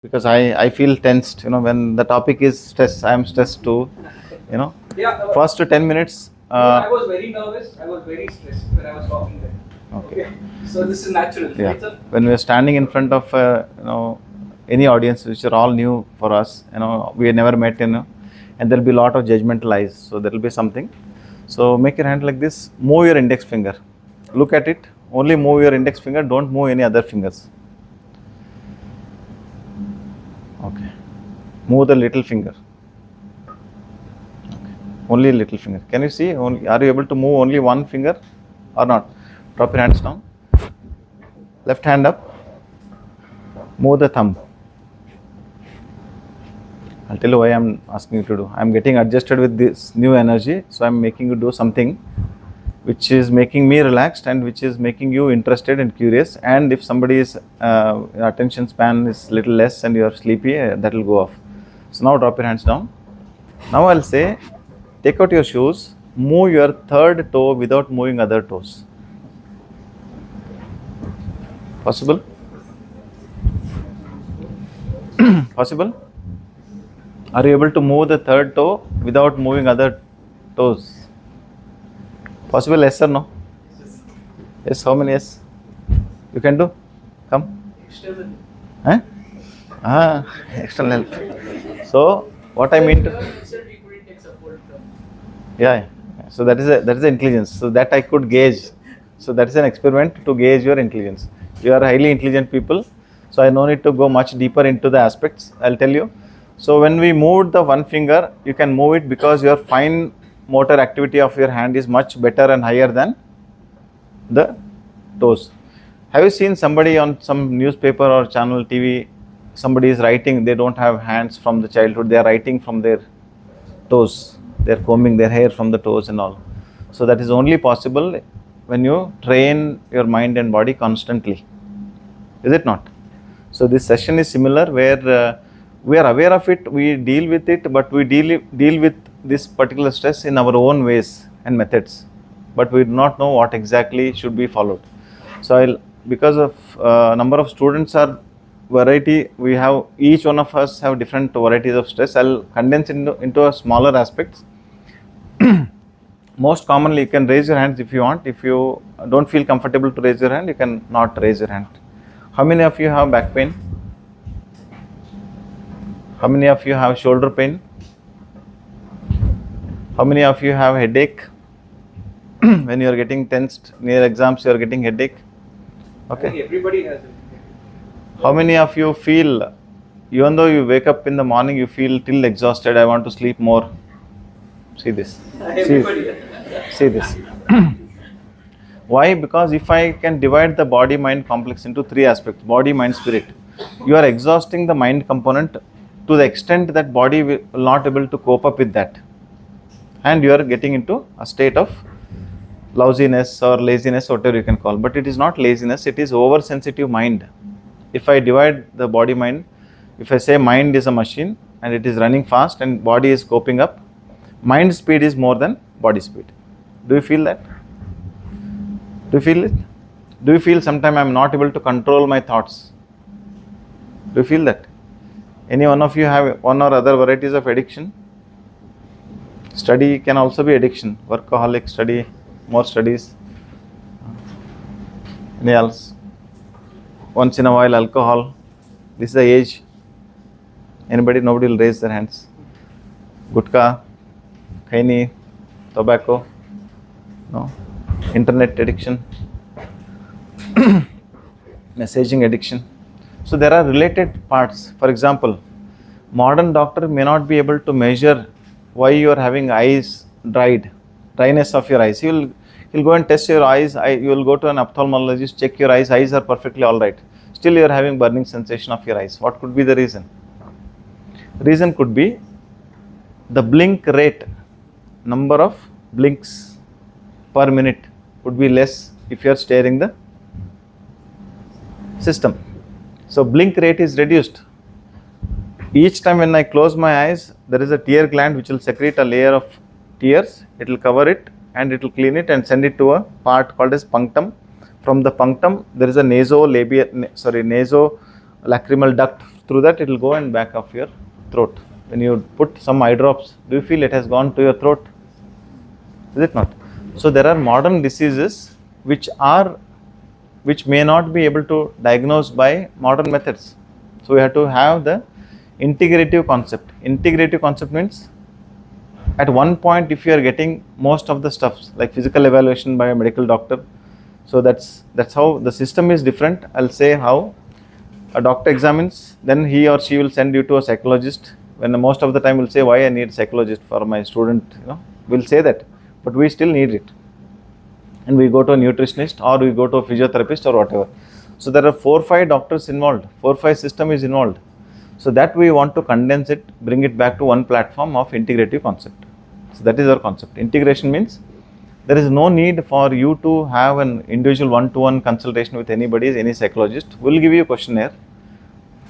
because I feel tensed. When the topic is stress, I am stressed too. You know, Yeah, first 10 minutes. no, I was very nervous. I was very stressed when I was talking there. Okay. So this is natural, Yeah. right, sir? When we are standing in front of any audience which are all new for us, we never met, and there'll be a lot of judgmental eyes. So there'll be something. So make your hand like this. Move your index finger. Look at it. Only move your index finger. Don't move any other fingers. Okay. Move the little finger. Okay. Only little finger. Can you see? Are you able to move only one finger or not? Drop your hands down. Left hand up. Move the thumb. I'll tell you why I'm asking you to do. I'm getting adjusted with this new energy, so I'm making you do something which is making me relaxed and which is making you interested and curious. And if somebody's attention span is little less and you're sleepy, that will go off. So now drop your hands down. Now I'll say, take out your shoes, move your third toe without moving other toes. Possible? Possible? Are you able to move the third toe without moving other toes? Possible, yes or no? Yes, how many yes? You can do? Come. External. Huh? External help. So, what I mean to... Sir, we couldn't take support from. Yeah. So that is intelligence. So that I could gauge. So that is an experiment to gauge your intelligence. You are highly intelligent people. So I no need to go much deeper into the aspects. I'll tell you. So when we moved the one finger, you can move it because your fine motor activity of your hand is much better and higher than the toes. Have you seen somebody on some newspaper or channel TV? Somebody is writing. They don't have hands from the childhood. They are writing from their toes. They are combing their hair from the toes and all. So that is only possible when you train your mind and body constantly. Is it not? So this session is similar where we are aware of it, we deal with it, but we deal with this particular stress in our own ways and methods. But we do not know what exactly should be followed. So because of number of students are variety, we have each one of us have different varieties of stress. I'll condense into a smaller aspects. Most commonly, you can raise your hands if you want. If you don't feel comfortable to raise your hand, you can not raise your hand. How many of you have back pain? How many of you have shoulder pain? How many of you have headache? When you are getting tensed near exams, you are getting headache. Okay. I think everybody has it. How many of you feel, even though you wake up in the morning, you feel till exhausted, I want to sleep more? See this. Everybody. See this. Why? Because if I can divide the body mind complex into three aspects, body, mind, spirit, you are exhausting the mind component to the extent that body will not able to cope up with that, and you are getting into a state of lousiness or laziness, whatever you can call. But it is not laziness, it is oversensitive mind. If I divide the body mind, if I say mind is a machine and it is running fast and body is coping up, mind speed is more than body speed. Do you feel that? Do you feel it? Do you feel sometimes I am not able to control my thoughts? Do you feel that? Any one of you have one or other varieties of addiction? Study can also be addiction. Workaholic, study, more studies. Any else? Once in a while, alcohol. This is the age. Anybody? Nobody will raise their hands. Gutka, khaini, tobacco. No. Internet addiction. Messaging addiction. So there are related parts. For example, modern doctor may not be able to measure why you are having eyes dryness of your eyes. He'll go and test your eyes. You will go to an ophthalmologist, check your eyes. Eyes are perfectly all right. Still you are having burning sensation of your eyes. What could be the reason? Reason could be the blink rate, number of blinks per minute would be less if you are staring the system. So blink rate is reduced. Each time when I close my eyes, there is a tear gland which will secrete a layer of tears. It will cover it and it will clean it and send it to a part called as punctum. From the punctum, there is a nasolacrimal duct through that it will go and back of your throat. When you put some eye drops, do you feel it has gone to your throat? Is it not? So there are modern diseases which may not be able to diagnose by modern methods. So we have to have the integrative concept. Integrative concept means at one point if you are getting most of the stuffs like physical evaluation by a medical doctor, so that's how the system is different. I'll say how a doctor examines, then he or she will send you to a psychologist. When most of the time will say, why I need psychologist for my student, we'll say that, but we still need it. And we go to a nutritionist or we go to a physiotherapist or whatever. So there are 4-5 doctors involved, 4-5 system is involved. So that we want to condense it, bring it back to one platform of integrative concept. So that is our concept. Integration means there is no need for you to have an individual one-to-one consultation with anybody, any psychologist. We'll give you a questionnaire.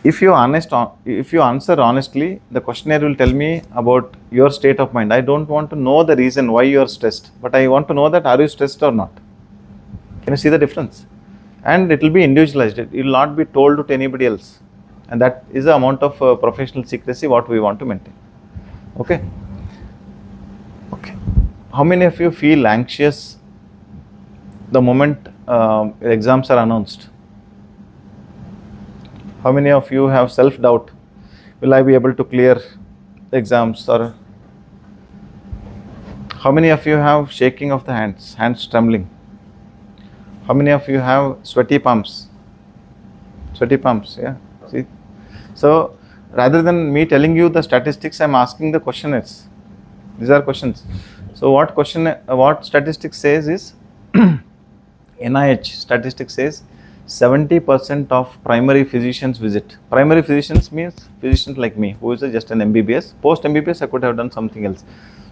If you answer honestly, the questionnaire will tell me about your state of mind. I don't want to know the reason why you are stressed, but I want to know that are you stressed or not. Can you see the difference? And it will be individualized. It will not be told to anybody else. And that is the amount of professional secrecy what we want to maintain. Okay. Okay. How many of you feel anxious the moment exams are announced? How many of you have self-doubt? Will I be able to clear the exams? Or how many of you have shaking of the hands trembling? How many of you have sweaty palms? Sweaty palms, yeah. See? So rather than me telling you the statistics, I'm asking the questionnaires. These are questions. So what statistics says is NIH statistics says 70% of primary physicians visit. Primary physicians means physicians like me, who is just an MBBS. Post MBBS, I could have done something else.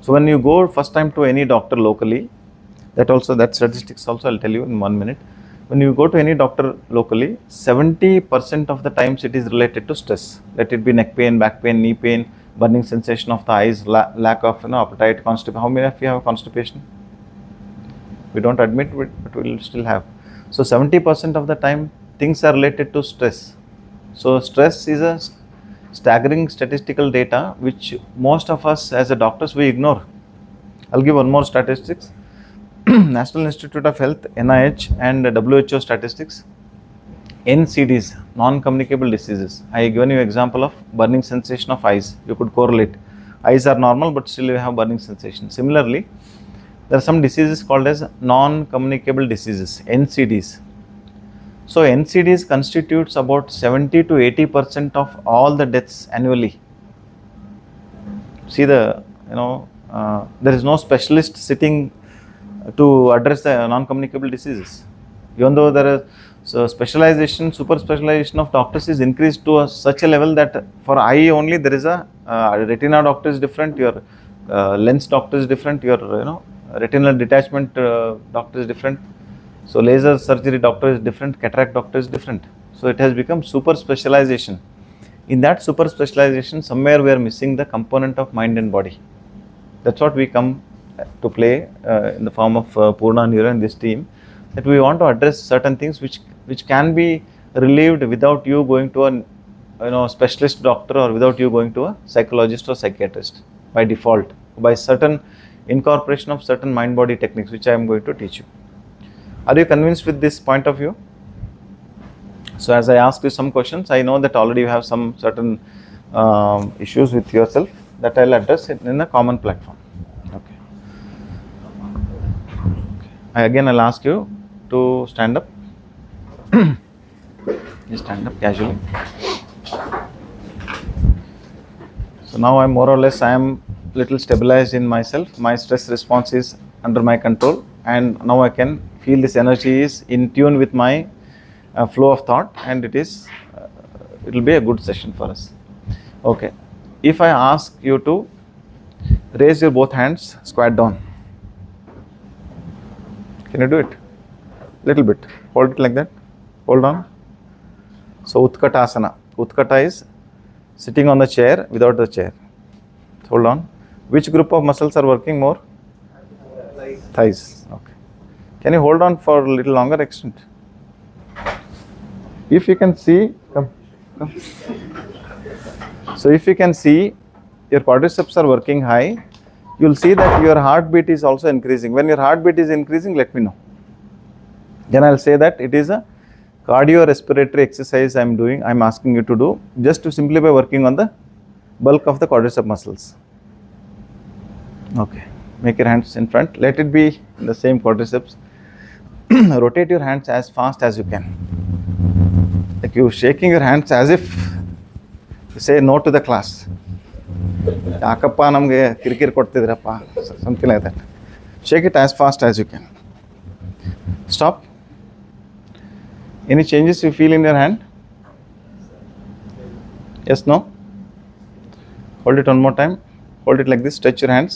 So when you go first time to any doctor locally, that statistics also I'll tell you in 1 minute. When you go to any doctor locally, 70% of the times it is related to stress. Let it be neck pain, back pain, knee pain, burning sensation of the eyes, lack of appetite, constipation. How many of you have constipation? We don't admit it, but we will still have. So 70% of the time things are related to stress. So stress is a staggering statistical data which most of us as a doctors we ignore. I'll give one more statistics. National Institute of Health, NIH and WHO statistics. NCDs, non-communicable diseases. I have given you example of burning sensation of eyes. You could correlate. Eyes are normal but still you have burning sensation. Similarly, there are some diseases called as non-communicable diseases, NCDs. So NCDs constitutes about 70 to 80% of all the deaths annually. See there is no specialist sitting to address the non-communicable diseases. Even though there is specialization, super specialization of doctors is increased to such a level that for eye only there is a retina doctor is different, your lens doctor is different, your retinal detachment doctor is different. So laser surgery doctor is different, cataract doctor is different. So it has become super specialization. In that super specialization, somewhere we are missing the component of mind and body. That's what we come to play in the form of Purna Neuro and this team, that we want to address certain things which can be relieved without you going to a specialist doctor or without you going to a psychologist or psychiatrist by default, by certain incorporation of certain mind body techniques which I am going to teach you. Are you convinced with this point of view? So as I ask you some questions, I know that already you have some certain issues with yourself that I'll address in a common platform. Okay. Again I'll ask you to stand up. Just stand up casually. So now I'm more or less little stabilized in myself. My stress response is under my control, and now I can feel this energy is in tune with my flow of thought, and it will be a good session for us. Okay. If I ask you to raise your both hands, squat down. Can you do it? Little bit. Hold it like that. Hold on. So Utkatasana. Utkata is sitting on the chair without the chair. Hold on. Which group of muscles are working more? Thighs. Okay. Can you hold on for a little longer extent? If you can see, come. So if you can see your quadriceps are working high, you'll see that your heartbeat is also increasing. When your heartbeat is increasing, let me know. Then I'll say that it is a cardiorespiratory exercise I'm asking you to do just to simply by working on the bulk of the quadricep muscles. Okay, make your hands in front. Let it be in the same quadriceps. Rotate your hands as fast as you can. Like you shaking your hands as if you say no to the class. ಯಾಕಪ್ಪ ನಮಗೆ ಕಿರಿಕಿರಿ ಕೊಡ್ತಿದ್ರಪ್ಪ, something like that. Shake it as fast as you can. Stop. Any changes you feel in your hand? Yes, no? Hold it one more time. Hold it like this, stretch your hands.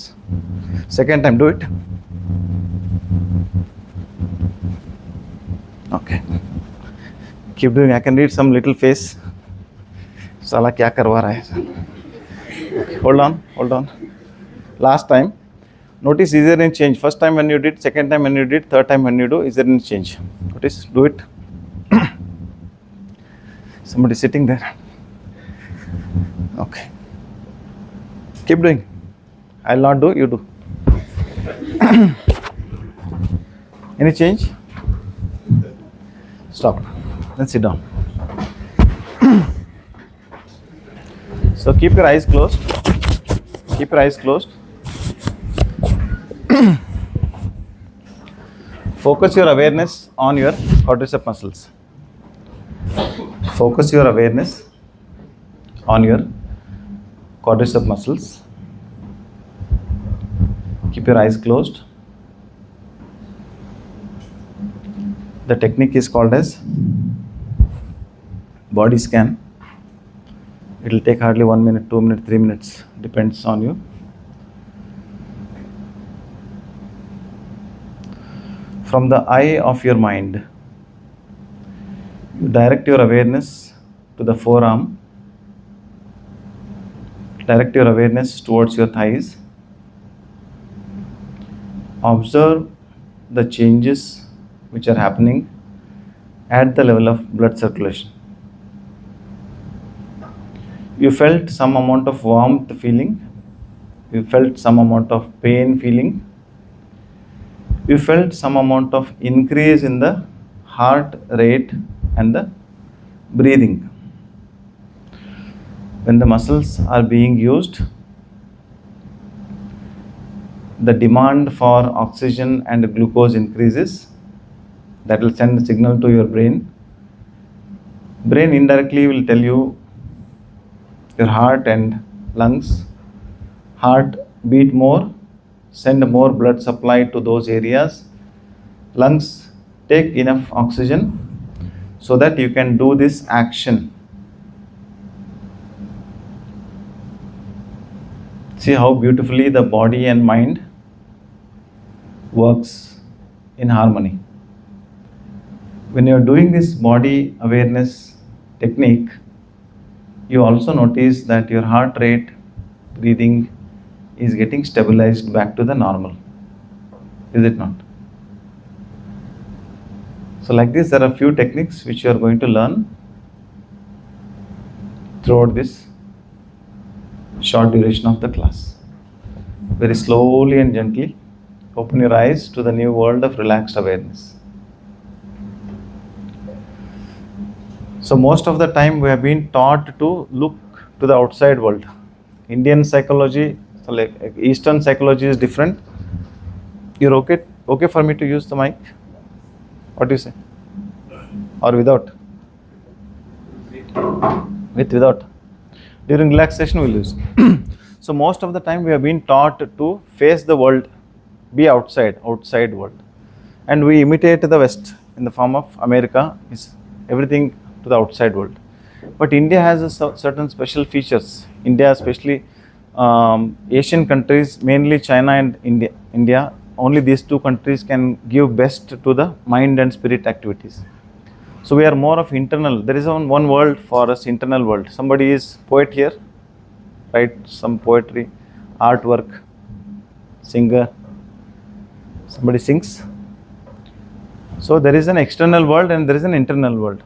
Second time, do it. Okay. Keep doing. I can read some little face. Sala kya karwa raha hai? Okay. Hold on. Last time. Notice, is there any change? First time when you did, second time when you did, third time when you do, is there any change? Notice, do it. Somebody sitting there. Okay. Keep doing. I'll not do, you do. Any change? Stop. Then sit down. So keep your eyes closed. Keep your eyes closed. Focus your awareness on your quadricep muscles. Focus your awareness on your quadricep muscles. Keep your eyes closed. The technique is called as body scan. It will take hardly 1 minute, 2 minutes, 3 minutes, depends on you. From the eye of your mind, you direct your awareness to the forearm, direct your awareness towards your thighs. Observe the changes which are happening at the level of blood circulation. You felt some amount of warmth feeling, you felt some amount of pain feeling, you felt some amount of increase in the heart rate and the breathing. When the muscles are being used, the demand for oxygen and glucose increases. That will send a signal to your brain. Brain indirectly will tell you your heart and lungs. Heart beat more, send more blood supply to those areas. Lungs take enough oxygen so that you can do this action. See how beautifully the body and mind works in harmony. When you are doing this body awareness technique, you also notice that your heart rate, breathing is getting stabilized back to the normal. Is it not? So like this, there are few techniques which you are going to learn throughout this short duration of the class. Very slowly and gently open your eyes to the new world of relaxed awareness. So most of the time we have been taught to look to the outside world. Indian psychology, so like Eastern psychology is different. You're okay for me to use the mic? What do you say? Or without? Without. During relaxation we'll use. So most of the time we have been taught to face the world, be outside world. And we imitate the West in the form of America, is everything to the outside world. But India has certain special features. India, especially Asian countries, mainly China and India, only these two countries can give best to the mind and spirit activities. So we are more of internal. There is one world for us, internal world. Somebody is poet here, write some poetry, artwork, singer, somebody sings. So there is an external world and there is an internal world.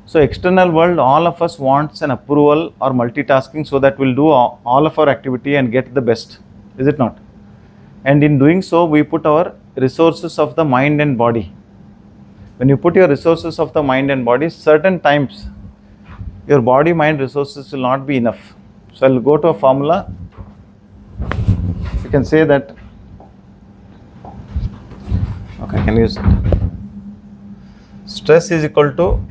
So external world, all of us wants an approval or multitasking so that we'll do all of our activity and get the best. Is it not? And in doing so, we put our resources of the mind and body. When you put your resources of the mind and body, certain times your body mind resources will not be enough. So I'll go to a formula. You can say that, okay, I can use it. Stress is equal to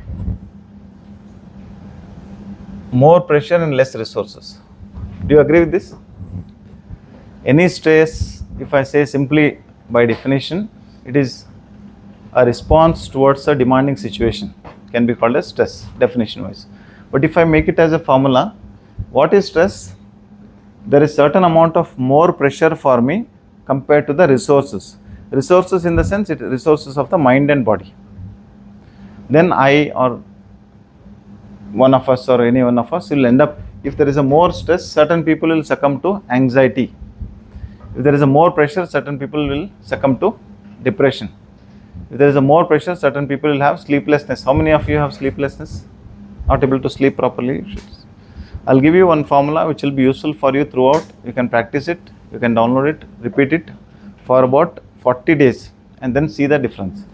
more pressure and less resources. Do you agree with this? Any stress, if I say simply by definition, it is a response towards a demanding situation, can be called as stress, definition wise. But if I make it as a formula, what is stress? There is certain amount of more pressure for me compared to the resources. Resources in the sense, it resources of the mind and body. Then I or one of us or any one of us will end up, if there is a more stress, certain people will succumb to anxiety. If there is a more pressure, certain people will succumb to depression. If there is a more pressure, certain people will have sleeplessness. How many of you have sleeplessness? Not able to sleep properly? I'll give you one formula which will be useful for you throughout. You can practice it, you can download it, repeat it for about 40 days and then see the difference.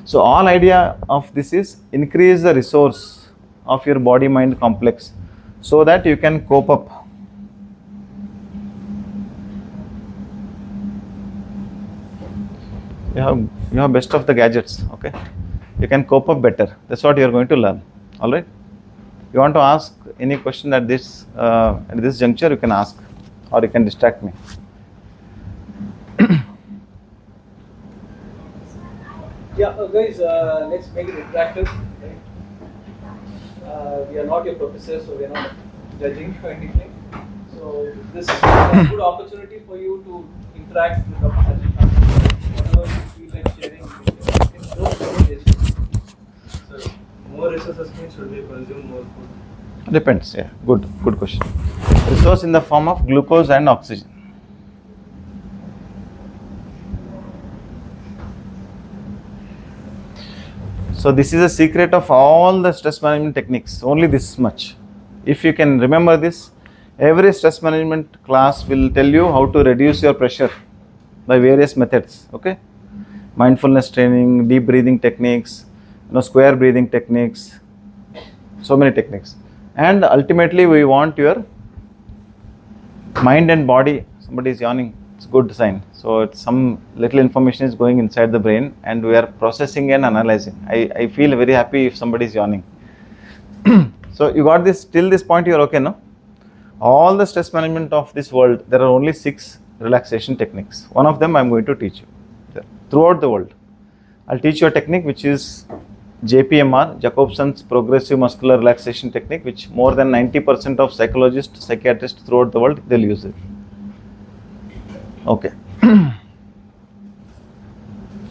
So all idea of this is increase the resource of your body mind complex so that you can cope up. You have best of the gadgets, okay? You can cope up better. That's what you are going to learn. All right? You want to ask any question at this juncture, you can ask, or you can distract me. Yeah, guys, let's make it interactive. Right? We are not your professors, so we are not judging or anything. So this is a good opportunity for you to interact with Dr. Sajid Khan. Whatever you feel like sharing, don't hesitate. So, more resources means should we consume more food? Depends, yeah. Good question. Resource in the form of glucose and oxygen. So this is a secret of all the stress management techniques, only this much. If you can remember this, every stress management class will tell you how to reduce your pressure by various methods, okay? Mindfulness training, deep breathing techniques, square breathing techniques, so many techniques. And ultimately we want your mind and body. Somebody is yawning, it's a good sign. So it's some little information is going inside the brain and we are processing and analyzing. I feel very happy if somebody is yawning. So you got this, till this point you are okay, no? All the stress management of this world, there are only 6 relaxation techniques. One of them I am going to teach you throughout the world. I'll teach you a technique which is JPMR, Jacobson's Progressive Muscular Relaxation Technique, which more than 90% of psychologists, psychiatrists throughout the world, they'll use it. Okay.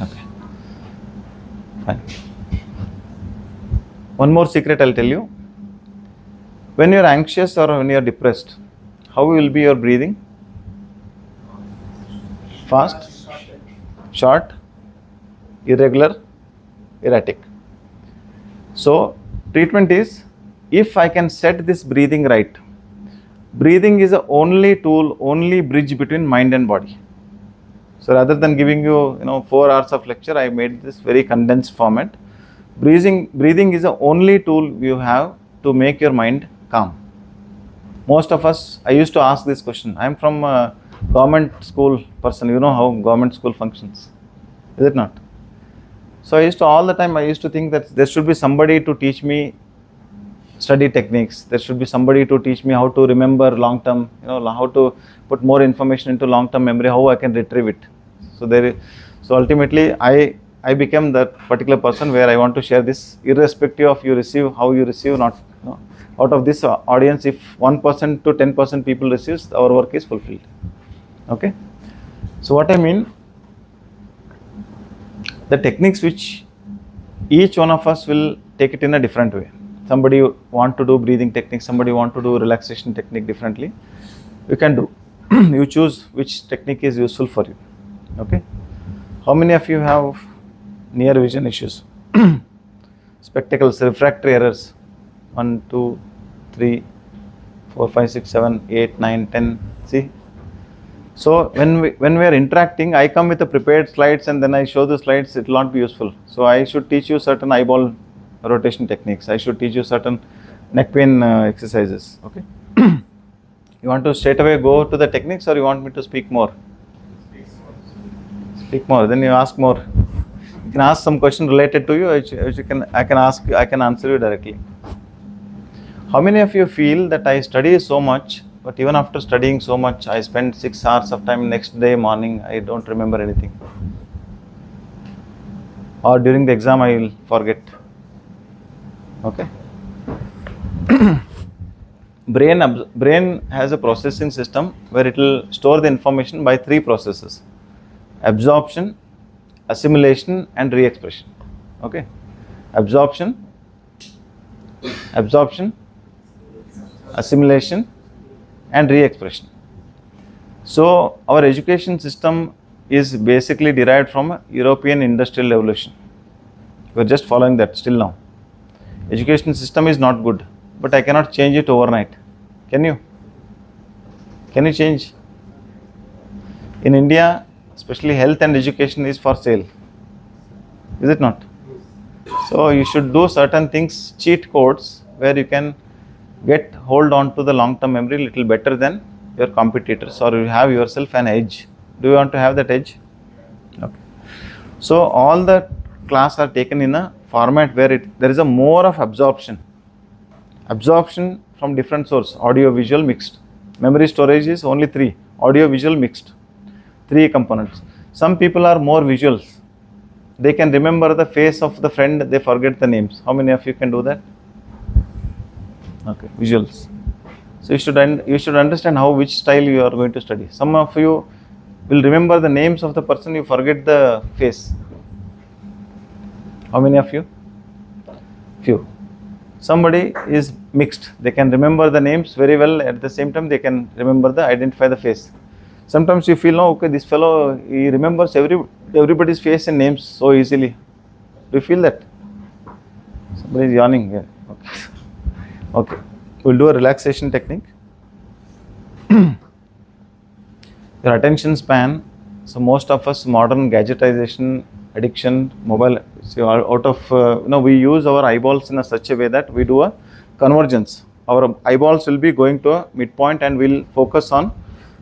Okay. Fine. One more secret I'll tell you. When you're anxious or when you're depressed, how will be your breathing? Fast, short, irregular, erratic. So treatment is, if I can set this breathing right, breathing is the only tool, only bridge between mind and body. So rather than giving you 4 hours of lecture, I made this very condensed format. Breathing is the only tool you have to make your mind calm. Most of us, I used to ask this question. I am from a government school person. You know how government school functions, is it not? So I used to, all the time I used to think that there should be somebody to teach me study techniques. There should be somebody to teach me how to remember long term, how to put more information into long term memory, how I can retrieve it. So ultimately I became that particular person where I want to share this, irrespective of you receive, how you receive, not, out of this audience, if 1% to 10% people receives, our work is fulfilled. Okay. So what I mean, the techniques which each one of us will take it in a different way. Somebody want to do breathing technique, somebody want to do relaxation technique differently. You can do. You choose which technique is useful for you. Okay. How many of you have near vision issues? Spectacles, refractory errors? 1, 2, 3, 4, 5, 6, 7, 8, 9, 10. See? So when we are interacting, I come with the prepared slides and then I show the slides, it will not be useful. So I should teach you certain eyeball rotation techniques. I should teach you certain neck pain exercises. Okay. You want to straight away go to the techniques, or you want me to speak more? Speak more. Then you ask more. You can ask some question related to you, which I can answer you directly. How many of you feel that I study so much, but even after studying so much, I spend 6 hours of time next day morning, I don't remember anything? Or during the exam, I will forget. Okay. Brain has a processing system where it will store the information by 3 processes: absorption, assimilation, and re-expression. Okay. Absorption, assimilation, and re-expression. So our education system is basically derived from European industrial revolution. We are just following that still now. Education system is not good, but I cannot change it overnight. Can you? Can you change? In India, especially health and education is for sale. Is it not? So you should do certain things, cheat codes, where you can hold on to the long-term memory little better than your competitors, or you have yourself an edge. Do you want to have that edge? Okay. So all the class are taken in a format where there is a more of absorption from different source: audio, visual, mixed. Memory storage is only 3: audio, visual, mixed. 3 components. Some people are more visuals. They can remember the face of the friend, they forget the names. How many of you can do that? Okay, visuals. So you should understand which style you are going to study. Some of you will remember the names of the person, you forget the face. How many of you? Few. Somebody is mixed. They can remember the names very well, at the same time they can identify the face. Sometimes you feel, no, okay, this fellow, he remembers everybody's face and names so easily. Do you feel that? Somebody is yawning here. Okay. Okay. We'll do a relaxation technique. Your attention span. So most of us, modern gadgetization, addiction, mobile, we use our eyeballs in such a way that we do a convergence. Our eyeballs will be going to a midpoint and we'll focus on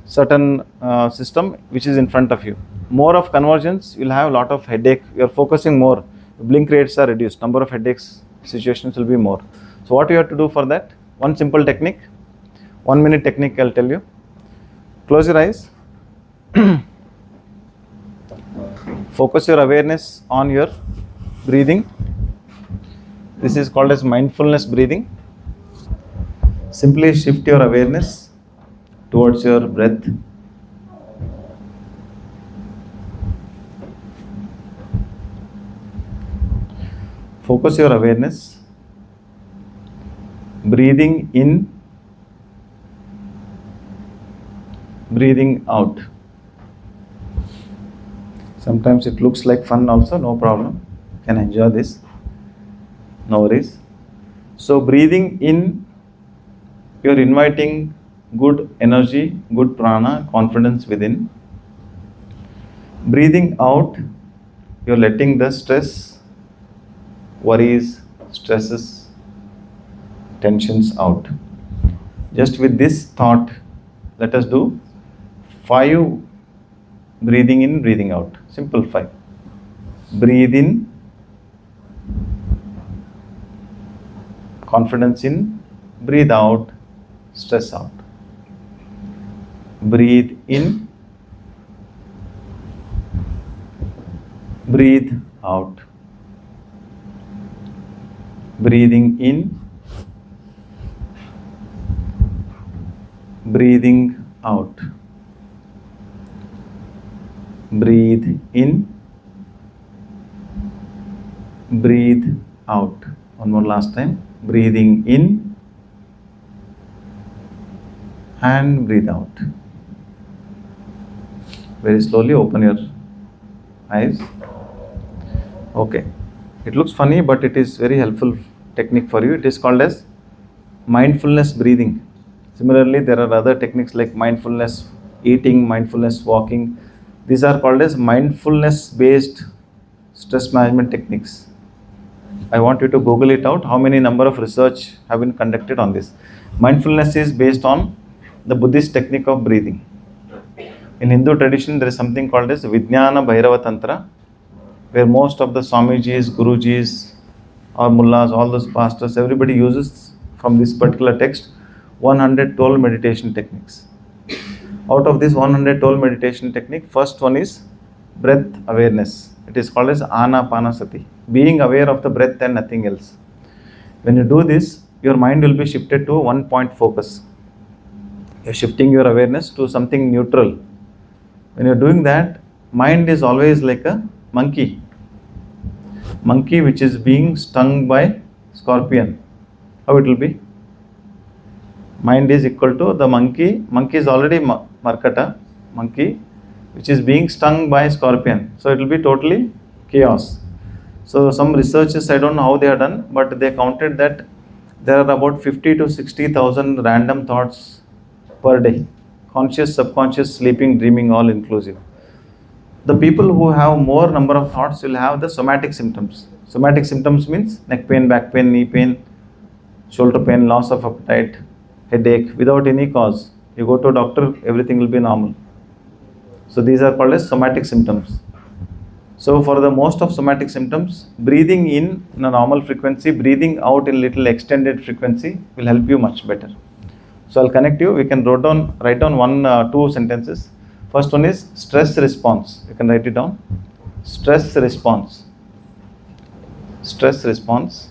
certain system which is in front of you. More of convergence, you'll have a lot of headache. You're focusing more. Blink rates are reduced. Number of headaches situations will be more. So what you have to do for that? One simple technique. 1 minute technique, I'll tell you. Close your eyes. Focus your awareness on your breathing. This is called as mindfulness breathing. Simply shift your awareness towards your breath. Focus your awareness. Breathing in, breathing out. Sometimes it looks like fun also, no problem. You can enjoy this. No worries. So breathing in, you are inviting good energy, good prana, confidence within. Breathing out, you are letting the stress, worries, stresses, tensions out. Just with this thought, let us do 5 breathing in, breathing out. Simple 5. Breathe in, confidence in. Breathe out, stress out. Breathe in, breathe out. Breathing in, breathing out. Breathe in, breathe out. One more last time. Breathing in and breathe out. Very slowly open your eyes. Okay. It looks funny, but it is very helpful technique for you. It is called as mindfulness breathing. Similarly, there are other techniques like mindfulness eating, mindfulness walking. These are called as mindfulness based stress management techniques. I want you to Google it out. How many number of research have been conducted on this? Mindfulness is based on the Buddhist technique of breathing. In Hindu tradition, there is something called as Vijnana Bhairava Tantra, where most of the Swamijis, Gurujis, or Mullahs, all those pastors, everybody uses from this particular text 112 meditation techniques. Out of this 112 meditation technique, first one is breath awareness. It is called as Anapanasati, being aware of the breath and nothing else. When you do this, your mind will be shifted to one point focus. You're shifting your awareness to something neutral. When you're doing that, mind is always like a monkey which is being stung by scorpion. How it will be? Mind is equal to the monkey is already markata, monkey which is being stung by scorpion, so it will be totally chaos. So some researchers, I don't know how they are done, but they counted that there are about 50 to 60,000 random thoughts per day, conscious, subconscious, sleeping, dreaming, all inclusive. The people who have more number of thoughts will have the somatic symptoms. Somatic symptoms means neck pain, back pain, knee pain, shoulder pain, loss of appetite, headache without any cause. You go to a doctor, everything will be normal. So these are called as somatic symptoms. So for the most of somatic symptoms, breathing in a normal frequency, breathing out in little extended frequency will help you much better. So I'll connect you. We can write down one, two sentences. First one is stress response. You can write it down. Stress response. Stress response.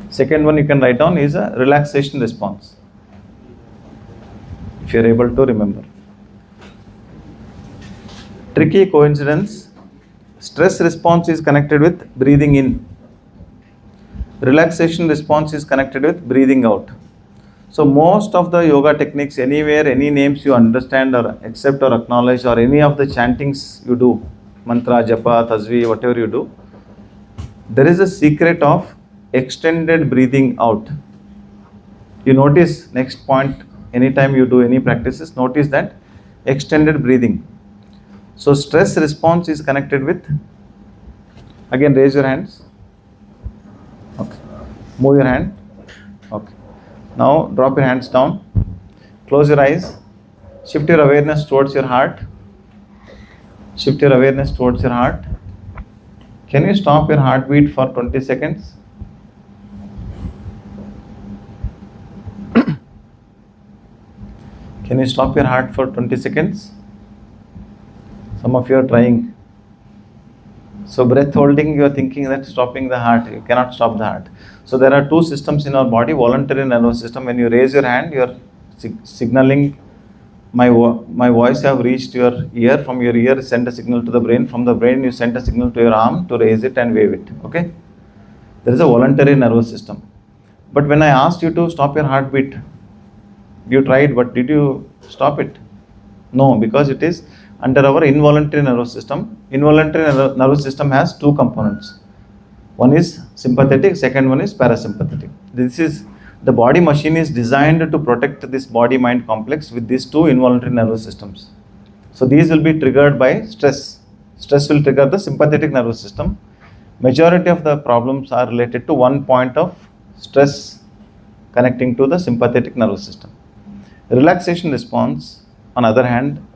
Second one you can write down is a relaxation response, if you are able to remember. Tricky coincidence. Stress response is connected with breathing in. Relaxation response is connected with breathing out. So most of the yoga techniques, anywhere, any names you understand or accept or acknowledge, or any of the chantings you do, mantra, japa, tasvi, whatever you do, there is a secret of extended breathing out. You notice, next point, anytime you do any practices, notice that extended breathing. So stress response is connected with, again raise your hands. Okay. Move your hand. Okay. Now drop your hands down. Close your eyes. Shift your awareness towards your heart. Shift your awareness towards your heart. Can you stop your heartbeat for 20 seconds? Can you stop your heart for 20 seconds? Some of you are trying. So breath holding, you are thinking that stopping the heart. You cannot stop the heart. So there are two systems in our body, voluntary nervous system. When you raise your hand, you are signaling, my voice have reached your ear. From your ear, send a signal to the brain. From the brain, you send a signal to your arm to raise it and wave it. Okay? There is a voluntary nervous system. But when I asked you to stop your heartbeat, you tried, but did you stop it? No, because it is under our involuntary nervous system. Involuntary nervous system has two components. One is sympathetic, second one is parasympathetic. The body machine is designed to protect this body-mind complex with these two involuntary nervous systems. So these will be triggered by stress. Stress will trigger the sympathetic nervous system. Majority of the problems are related to one point of stress connecting to the sympathetic nervous system. Relaxation response, on the other hand,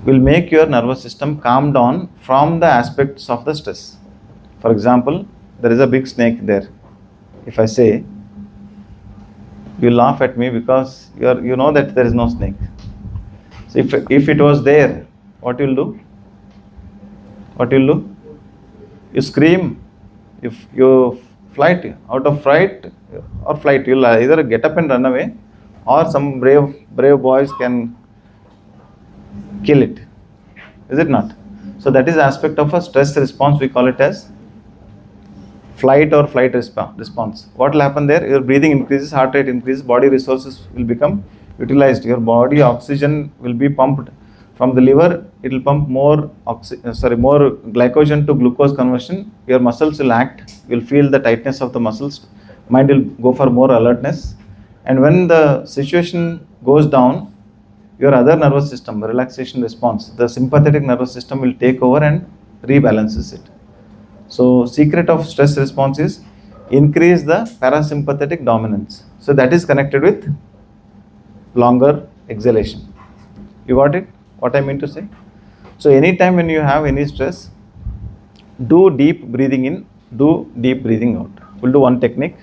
will make your nervous system calm down from the aspects of the stress. For example, there is a big snake there. If I say, you laugh at me because you know that there is no snake. So if it was there, what you will do? What you will do? You scream. If you flight, out of fright or flight, you will either get up and run away, or some brave boys can kill it. Is it not? So that is aspect of a stress response. We call it as flight or flight response. What will happen there? Your breathing increases, heart rate increases, body resources will become utilized. Your body oxygen will be pumped From the liver, it will pump more more glycogen to glucose conversion. Your muscles will act. You will feel the tightness of the muscles. Mind will go for more alertness. And when the situation goes down, your other nervous system, the relaxation response, the sympathetic nervous system will take over and rebalances it. So secret of stress response is increase the parasympathetic dominance. So that is connected with longer exhalation. You got it? What I mean to say? So anytime when you have any stress, do deep breathing in, do deep breathing out. We'll do one technique.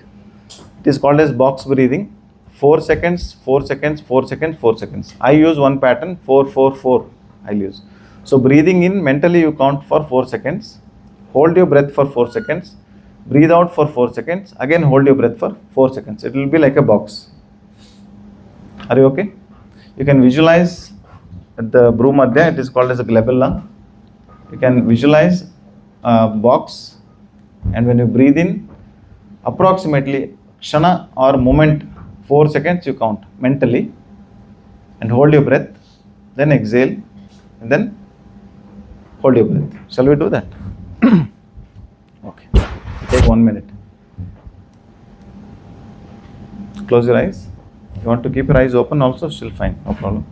It is called as box breathing. 4 seconds, 4 seconds, 4 seconds, 4 seconds. I use one pattern, 4, 4, 4. I'll use. So breathing in, mentally you count for 4 seconds. Hold your breath for 4 seconds. Breathe out for 4 seconds. Again hold your breath for 4 seconds. It will be like a box. Are you okay? You can visualize at the Bhrumadhya, it is called as a glabella. You can visualize a box, and when you breathe in, approximately kshana or moment, 4 seconds you count mentally and hold your breath, then exhale and then hold your breath. Shall we do that? Okay. Take 1 minute. Close your eyes. You want to keep your eyes open also, still fine, no problem.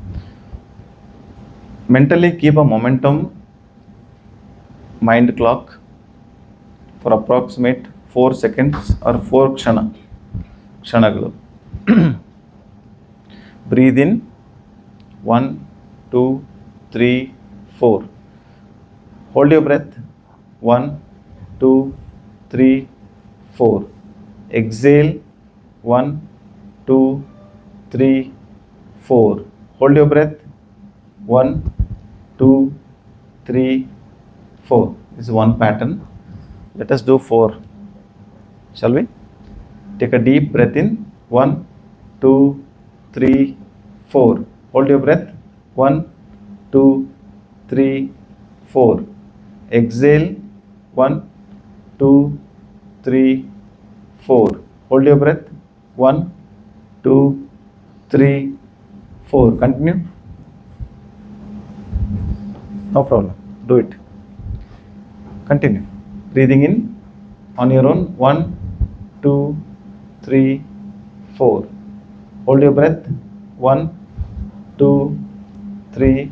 Mentally keep a momentum mind clock for approximate 4 seconds or 4 kshanagalu. Breathe in 1, 2, 3, 4. Hold your breath 1, 2, 3, 4. Exhale 1, 2, 3, 4. Hold your breath 1, 2, 3, 4. This is one pattern. Let us do 4. Shall we? Take a deep breath in. 1, 2, 3, 4. Hold your breath. 1, 2, 3, 4. Exhale. 1, 2, 3, 4. Hold your breath. 1, 2, 3, 4. Continue. No problem. Do it. Continue. Breathing in on your own. 1, 2, 3, 4. Hold your breath. 1, 2, 3,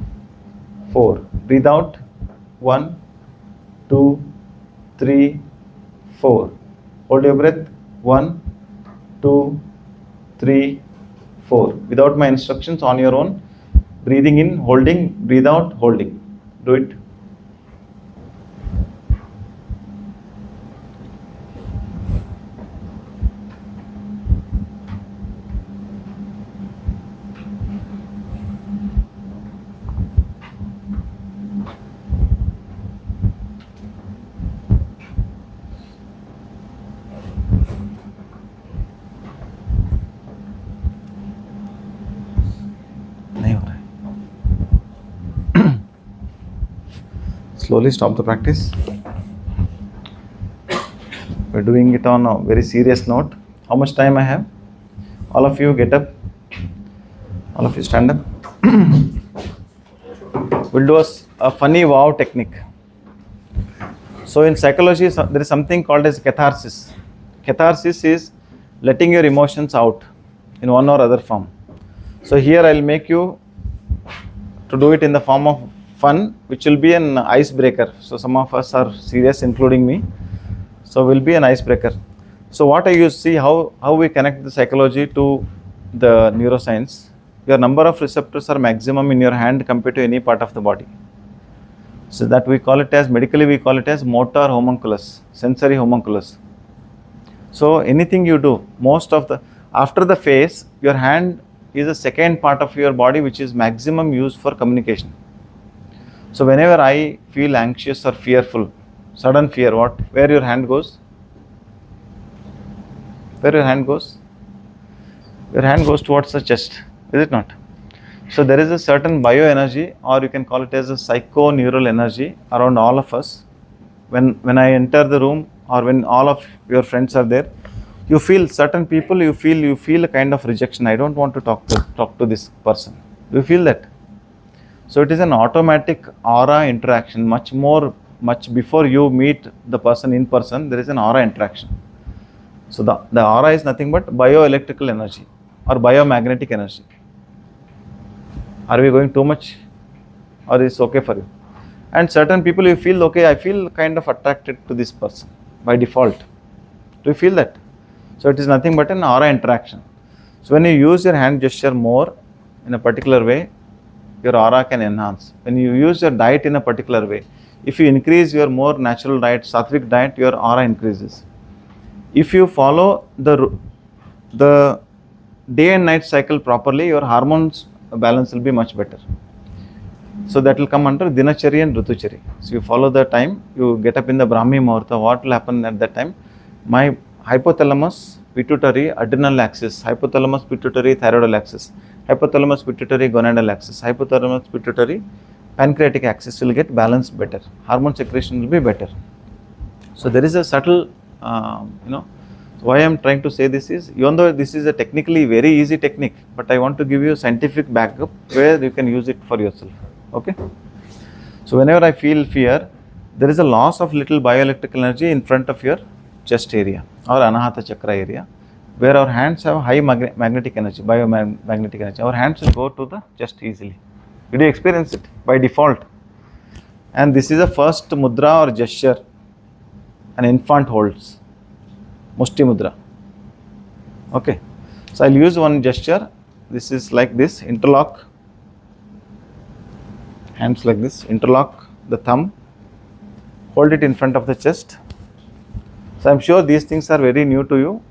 4. Breathe out. 1, 2, 3, 4. Hold your breath. 1, 2, 3, 4. Without my instructions, on your own. Breathing in, holding. Breathe out, holding. Do it. Slowly stop the practice. We're doing it on a very serious note. How much time I have? All of you get up. All of you stand up. We'll do a funny wow technique. So in psychology, there is something called as catharsis. Catharsis is letting your emotions out in one or other form. So here I'll make you to do it in the form of fun, which will be an icebreaker. So some of us are serious, including me. So will be an icebreaker. So what I use, see how we connect the psychology to the neuroscience. Your number of receptors are maximum in your hand compared to any part of the body. So that we call it as, medically we call it as motor homunculus, sensory homunculus. So anything you do, after the face, your hand is the second part of your body which is maximum used for communication. So whenever I feel anxious or fearful, sudden fear, where your hand goes? Where your hand goes? Your hand goes towards the chest, is it not? So there is a certain bioenergy, or you can call it as a psychoneural energy around all of us. When I enter the room, or when all of your friends are there, you feel certain people, you feel a kind of rejection. I don't want to talk to this person. Do you feel that? So it is an automatic aura interaction, much before you meet the person in person, there is an aura interaction. So the aura is nothing but bioelectrical energy or biomagnetic energy. Are we going too much, or is okay for you? And certain people you feel, okay, I feel kind of attracted to this person by default. Do you feel that? So it is nothing but an aura interaction. So when you use your hand gesture more in a particular way, your aura can enhance. When you use your diet in a particular way, if you increase your more natural diet, sattvic diet, your aura increases. If you follow the day and night cycle properly, your hormones balance will be much better. So that will come under Dinachari and Rituchari. So you follow the time, you get up in the Brahmi Muhurta, what will happen at that time? My hypothalamus, pituitary, adrenal axis, hypothalamus, pituitary, thyroidal axis, hypothalamus, pituitary, gonadal axis, hypothalamus, pituitary, pancreatic axis will get balanced better. Hormone secretion will be better. So there is a subtle, why I am trying to say this is, even though this is a technically very easy technique, but I want to give you a scientific backup where you can use it for yourself. Okay. So whenever I feel fear, there is a loss of little bioelectrical energy in front of your chest area or Anahata Chakra area, where our hands have high magnetic energy, biomagnetic energy. Our hands will go to the chest easily. Did you experience it by default? And this is a first mudra or gesture an infant holds, Mushti Mudra. Okay. So I'll use one gesture. This is like this, interlock. Hands like this, interlock the thumb, hold it in front of the chest. So I'm sure these things are very new to you.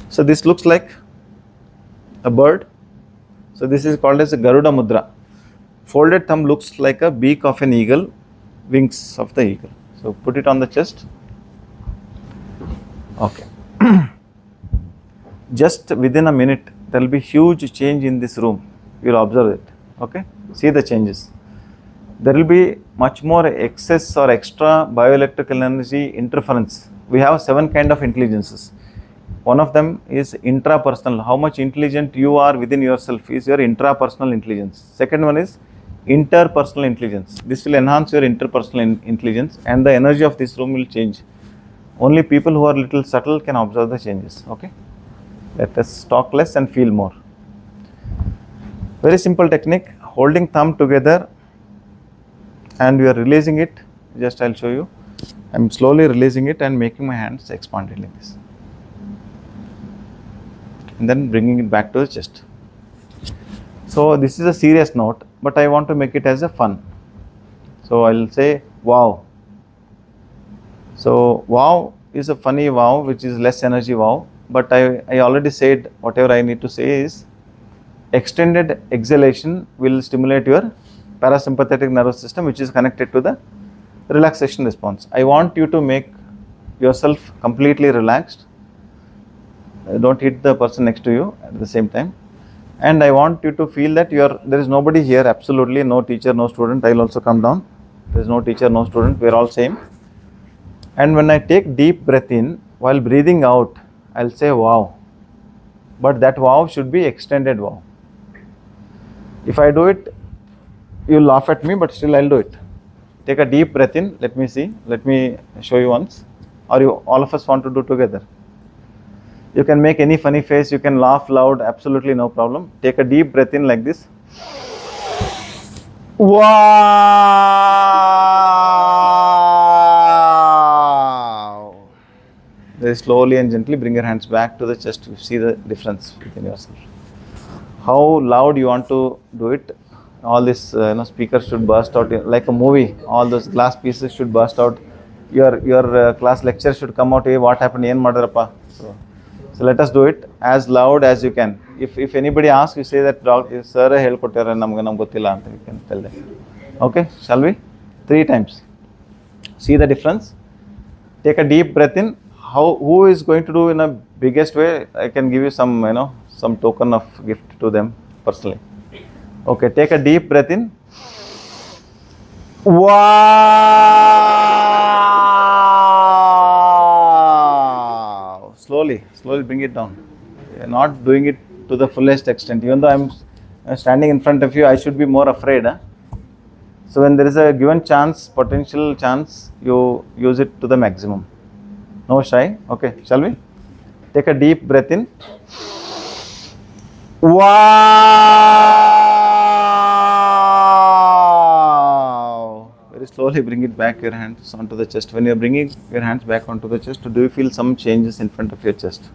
So this looks like a bird. So this is called as a Garuda Mudra. Folded thumb looks like a beak of an eagle, wings of the eagle. So put it on the chest. Okay. Just within a minute, there will be huge change in this room. You will observe it. Okay. See the changes. There will be much more excess or extra bioelectrical energy interference. We have 7 kind of intelligences. One of them is intrapersonal. How much intelligent you are within yourself is your intrapersonal intelligence. Second one is interpersonal intelligence. This will enhance your interpersonal intelligence, and the energy of this room will change. Only people who are little subtle can observe the changes. Okay. Let us talk less and feel more. Very simple technique. Holding thumb together and we are releasing it. Just I'll show you. I'm slowly releasing it and making my hands expanded like this. And then bringing it back to the chest. So this is a serious note, but I want to make it as a fun. So I'll say wow. So wow is a funny wow, which is less energy wow. But I already said whatever I need to say is extended exhalation will stimulate your parasympathetic nervous system, which is connected to the relaxation response. I want you to make yourself completely relaxed. Don't hit the person next to you at the same time. And I want you to feel that there is nobody here, absolutely no teacher, no student. I will also come down. There is no teacher, no student. We are all same. And when I take deep breath in, while breathing out, I'll say wow. But that wow should be extended wow. If I do it, you'll laugh at me, but still I'll do it. Take a deep breath in. Let me see. Let me show you once. Or all of us want to do together. You can make any funny face. You can laugh loud. Absolutely no problem. Take a deep breath in like this. Wow. Very slowly and gently bring your hands back to the chest. You see the difference within yourself. How loud you want to do it. All this speakers should burst out like a movie. All those glass pieces should burst out. Your class lecture should come out. Hey, what happened? Yen madarappa. So let us do it as loud as you can. If anybody asks, you say that sir helkottare namge gottilla anta. You can tell them. Okay, shall we? 3 times. See the difference. Take a deep breath in. Who is going to do in a biggest way? I can give you some some token of gift to them personally. Okay, take a deep breath in. Wow! Slowly bring it down. You're not doing it to the fullest extent. Even though I'm Standing in front of you, I should be more afraid. Huh? So when there is a given chance, potential chance, you use it to the maximum. No shy. Okay, shall we? Take a deep breath in. Wow! Very slowly bring it back your hands onto the chest. When you are bringing your hands back onto the chest, do you feel some changes in front of your chest?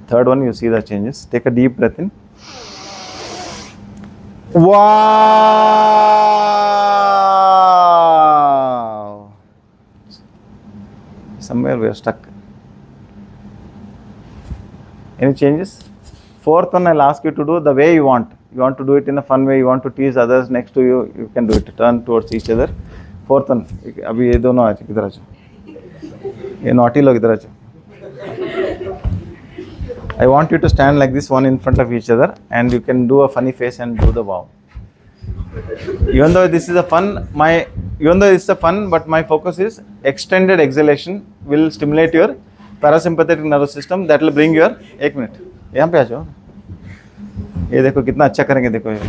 Third one, you see the changes. Take a deep breath in. Wow! Somewhere we are stuck. Any changes? Fourth one, I'll ask you to do the way you want. You want to do it in a fun way, you want to tease others next to you, you can do it. Turn towards each other. Fourth one, अभी ये दोनों आ जाओ, इधर आ जाओ. ये naughty लोग इधर आ जाओ. I want you to stand like this, one in front of each other, and you can do a funny face and do the wow. Even though this is a fun, but my focus is extended exhalation will stimulate your parasympathetic nervous system. That will bring your 1 minute. यहाँ पे आ जाओ. ये देखो कितना अच्छा करेंगे देखो ये.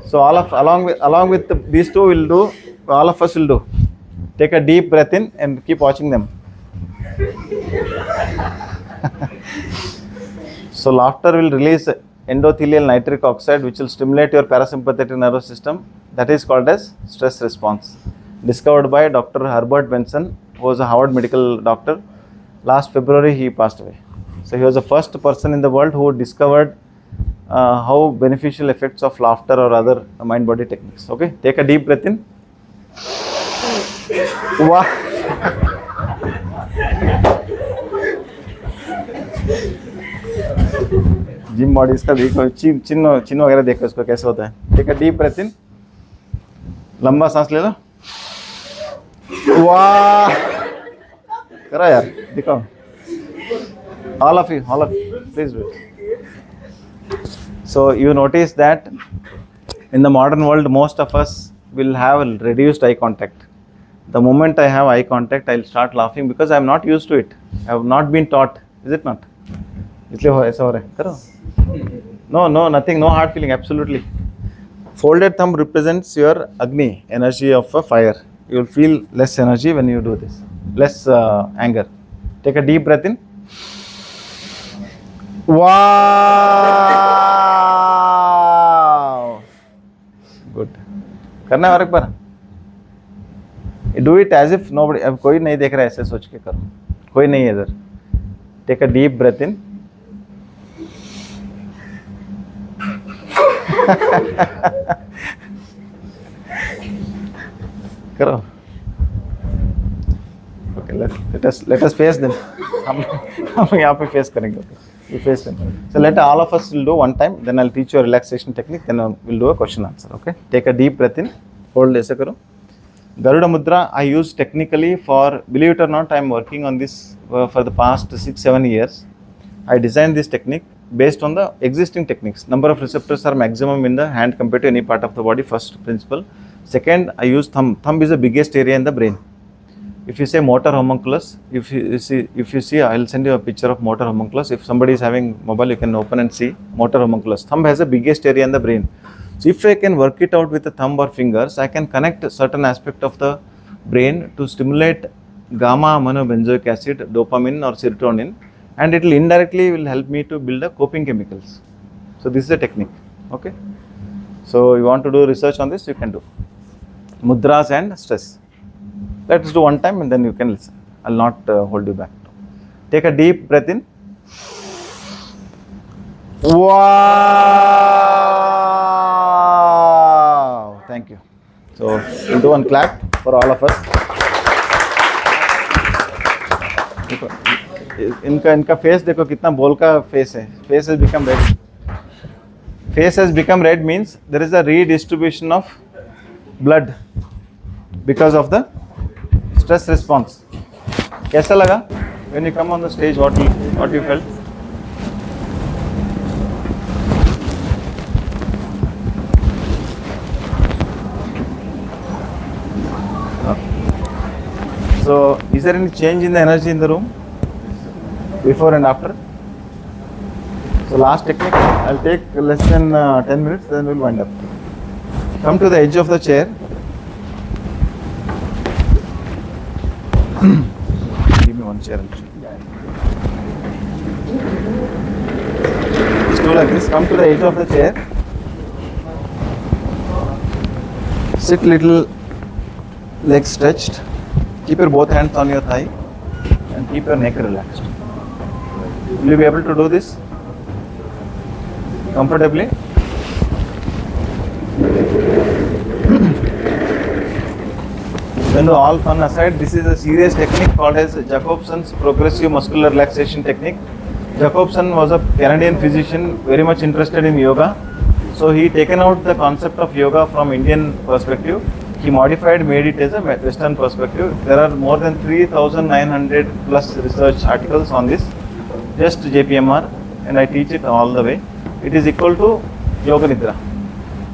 So along with these two will do. All of us will do. Take a deep breath in and keep watching them. So laughter will release endothelial nitric oxide, which will stimulate your parasympathetic nervous system. That is called as stress response. Discovered by Dr. Herbert Benson, who was a Harvard medical doctor. Last February he passed away. So he was the first person in the world who discovered how beneficial effects of laughter or other mind-body techniques. Okay, take a deep breath in. Wow. Gym bodies का देखो, चिन्ह वगैरह देखो इसको कैसे होता है. Take a deep breath in. लंबा सांस ले लो. वाह, करो यार, दिखाओ. All of you, please do it. So you notice that in the modern world, most of us will have reduced eye contact. The moment I have eye contact, I'll start laughing because I'm not used to it. I have not been taught. Is it not? इसलिए ऐसा हो रहा है. करो. No, nothing, no hard feeling, absolutely. Folded thumb represents your Agni, energy of a fire. You will feel less energy when you do this, less anger. Take a deep breath in. Wow! Good. करना है और एक बार. Do it as if nobody, अब कोई नहीं देख रहा है, ऐसे सोच के करो. कोई नहीं है इधर. Take a deep breath in. करो. Okay, let us face them. हम यहाँ पे face करेंगे. Okay, we face them. So let all of us will do one time. Then I'll teach you a relaxation technique. Then we'll do a question answer. Okay. Take a deep breath in. Hold ऐसे करो. Garuda Mudra I use technically for, believe it or not, I am working on this for the past 6-7 years. I designed this technique based on the existing techniques. Number of receptors are maximum in the hand compared to any part of the body, first principle. Second, I use thumb. Thumb is the biggest area in the brain. If you say motor homunculus, if you see, I'll send you a picture of motor homunculus. If somebody is having mobile, you can open and see motor homunculus. Thumb has the biggest area in the brain. So if I can work it out with the thumb or fingers, I can connect a certain aspect of the brain to stimulate gamma aminobenzoic acid, dopamine or serotonin, and it will indirectly help me to build the coping chemicals. So this is a technique. Okay. So you want to do research on this, you can do. Mudras and stress. Let us do one time and then you can listen. I'll not hold you back. Take a deep breath in. Wow! Thank you. So we'll do one clap for all of us. इनका face देखो कितना बोल का face है. Face has become red. Face has become red means there is a redistribution of blood because of the stress response. कैसा लगा? When you come on the stage, what you felt? So, is there any change in the energy in the room? Before and after? So last technique, I'll take less than 10 minutes, then we'll wind up. Come to the edge of the chair. Give me one chair. Just do like this. Come to the edge of the chair. Sit little, legs stretched. Keep your both hands on your thigh and keep your neck relaxed. Will you be able to do this comfortably? When all fun aside, this is a serious technique called as Jacobson's progressive muscular relaxation technique. Jacobson was a Canadian physician very much interested in yoga. So he taken out the concept of yoga from Indian perspective. He modified, made it as a Western perspective. There are more than 3,900 plus research articles on this, just JPMR, and I teach it all the way. It is equal to Yoga Nidra.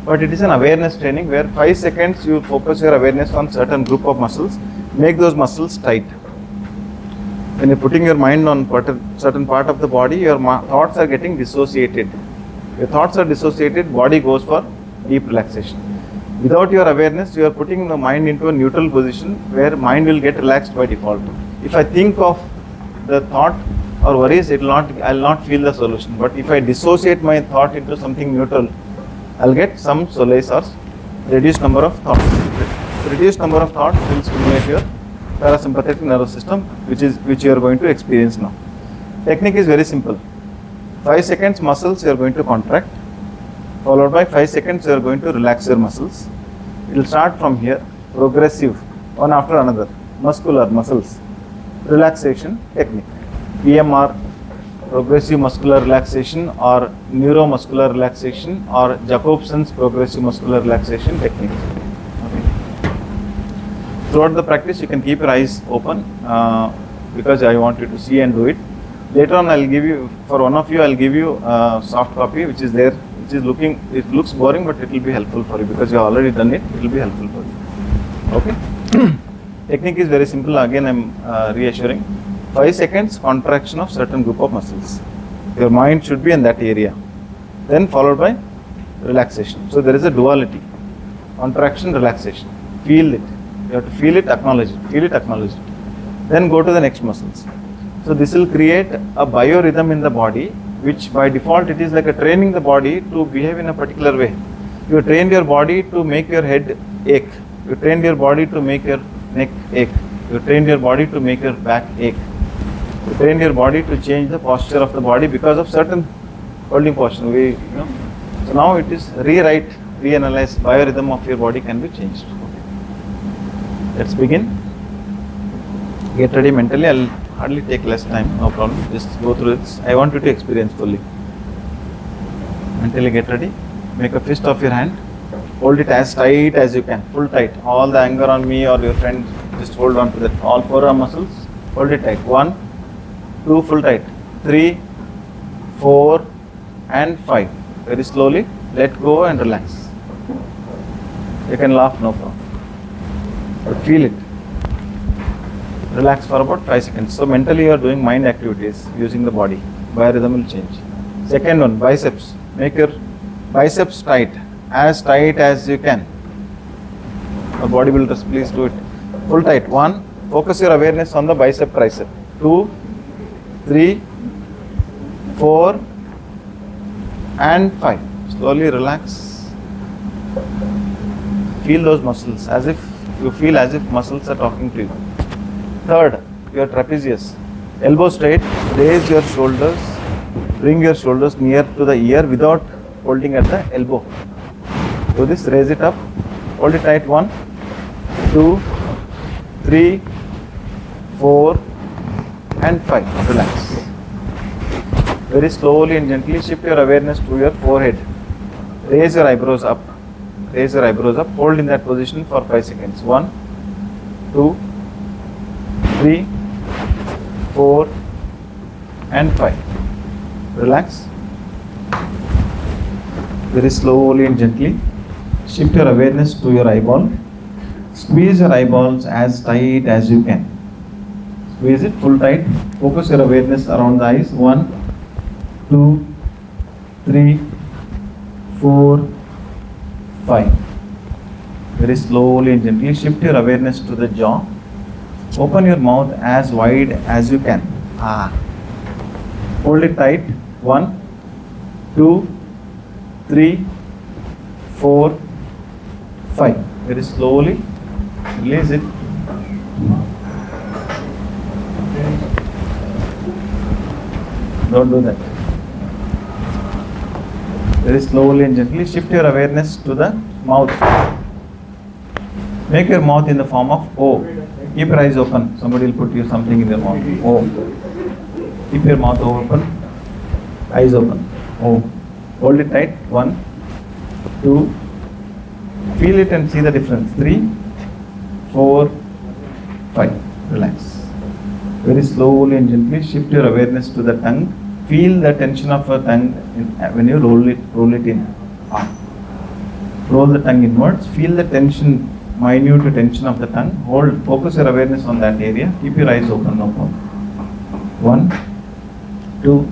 But it is an awareness training where 5 seconds you focus your awareness on certain group of muscles, make those muscles tight. When you're putting your mind on certain part of the body, your thoughts are getting dissociated. Your thoughts are dissociated, body goes for deep relaxation. Without your awareness, you are putting the mind into a neutral position where mind will get relaxed by default. If I think of the thought or worries, I'll not feel the solution. But if I dissociate my thought into something neutral, I'll get some solace or reduced number of thoughts. Reduced number of thoughts will stimulate your parasympathetic nervous system, which you are going to experience now. Technique is very simple. 5 seconds muscles you are going to contract, followed by 5 seconds you are going to relax your muscles. It will start from here, progressive, one after another, muscular muscles, relaxation technique, PMR, progressive muscular relaxation, or neuromuscular relaxation, or Jacobson's progressive muscular relaxation technique. Okay. Throughout the practice you can keep your eyes open because I want you to see and do it. Later on I'll give you, for one of you I'll give you a soft copy which is there, which is it looks boring but it will be helpful for you because you have already done it, it will be helpful for you. Okay. Technique is very simple, again I'm reassuring. 5 seconds contraction of certain group of muscles. Your mind should be in that area. Then followed by relaxation. So there is a duality. Contraction, relaxation. Feel it. You have to feel it, acknowledge it. Feel it, acknowledge it. Then go to the next muscles. So this will create a biorhythm in the body, which by default it is like a training the body to behave in a particular way. You trained your body to make your head ache. You trained your body to make your neck ache. You trained your body to make your back ache. You trained your body to change the posture of the body because of certain holding posture. So now it is rewrite, reanalyze, biorhythm of your body can be changed. Okay. Let's begin. Get ready mentally. I'll hardly take less time, no problem. Just go through this. I want you to experience fully. Mentally get ready. Make a fist of your hand. Hold it as tight as you can. Full tight. All the anger on me or your friend, just hold on to that. All forearm muscles. Hold it tight. 1, 2, full tight. 3, 4, and 5. Very slowly. Let go and relax. You can laugh, no problem. But feel it. Relax for about 5 seconds. So mentally you are doing mind activities using the body. Biorhythm will change. Second one, biceps. Make your biceps tight as you can. The bodybuilders, please do it. Full tight. 1, focus your awareness on the bicep tricep. 2, 3, 4, and 5. Slowly relax. Feel those muscles as if you feel as if muscles are talking to you. Third, your trapezius. Elbow straight, raise your shoulders, bring your shoulders near to the ear without holding at the elbow. Do this, raise it up, hold it tight. 1, 2, 3, 4, and 5. Relax. Very slowly and gently shift your awareness to your forehead. Raise your eyebrows up. Raise your eyebrows up. Hold in that position for 5 seconds. 1, 2, 3, 4, and 5. Relax. Very slowly and gently shift your awareness to your eyeball. Squeeze your eyeballs as tight as you can. Squeeze it full tight. Focus your awareness around the eyes. 1, 2, 3, 4, 5. Very slowly and gently shift your awareness to the jaw. Open your mouth as wide as you can. Hold it tight. 1, 2, 3, 4, 5. Very slowly release it. Don't do that. Very slowly and gently shift your awareness to the mouth. Make your mouth in the form of O. Keep your eyes open. Somebody will put you something in your mouth. O. Keep your mouth open. Eyes open. O. Hold it tight. 1, 2. Feel it and see the difference. 3, 4, 5. Relax. Very slowly and gently shift your awareness to the tongue. Feel the tension of your tongue when you roll it in. Roll the tongue inwards. Feel the tension, minute tension of the tongue. Hold. Focus your awareness on that area. Keep your eyes open. No problem. 1, 2,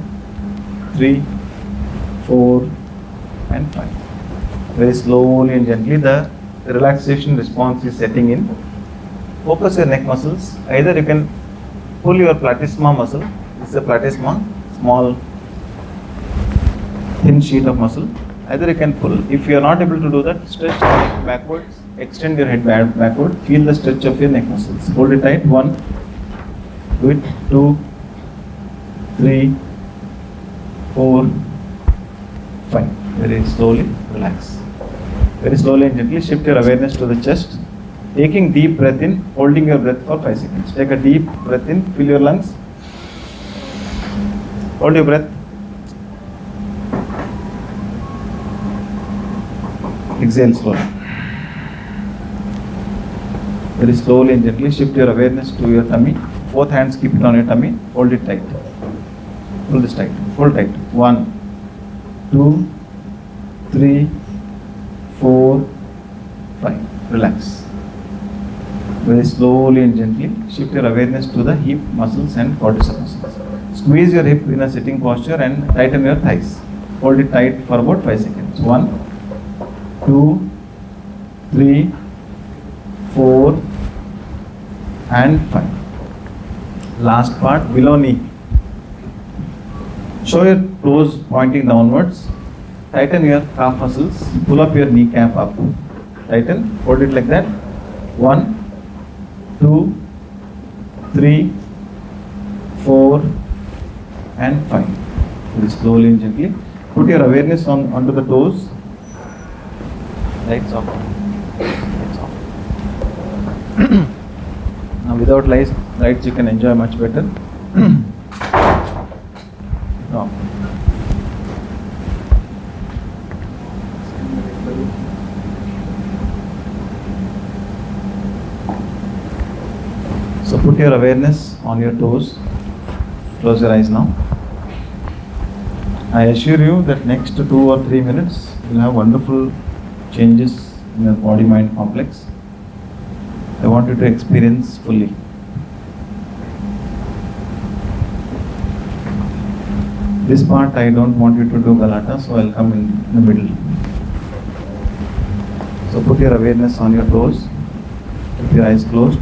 3, 4, and 5. Very slowly and gently the relaxation response is setting in. Focus your neck muscles. Either you can pull your platysma muscle. This is a platysma, small thin sheet of muscle. Either you can pull. If you are not able to do that, stretch your neck backwards. Extend your head backward. Feel the stretch of your neck muscles. Hold it tight. 1, do it. 2, 3, 4, 5. Very slowly relax. Very slowly and gently shift your awareness to the chest. Taking deep breath in, holding your breath for 5 seconds. Take a deep breath in, fill your lungs. Hold your breath. Exhale slowly. Very slowly and gently shift your awareness to your tummy. Both hands keep it on your tummy. Hold it tight. Hold this tight. Hold tight. 1, 2, 3, 4, 5. Relax. Very slowly and gently shift your awareness to the hip muscles and quadricep muscles. Squeeze your hip in a sitting posture and tighten your thighs. Hold it tight for about 5 seconds. 1, 2, 3, 4, and 5. Last part, below knee. Show your toes pointing downwards. Tighten your calf muscles. Pull up your kneecap up. Tighten. Hold it like that. 1, 2, 3, 4, and 5. Very slowly and gently. Put your awareness onto the toes. Lights off. Lights off. Now without lights you can enjoy much better. No. So put your awareness on your toes. Close your eyes now. I assure you that next 2 or 3 minutes you'll have wonderful changes in your body-mind complex. I want you to experience fully. This part I don't want you to do galata, so I'll come in the middle. So put your awareness on your toes. Keep your eyes closed.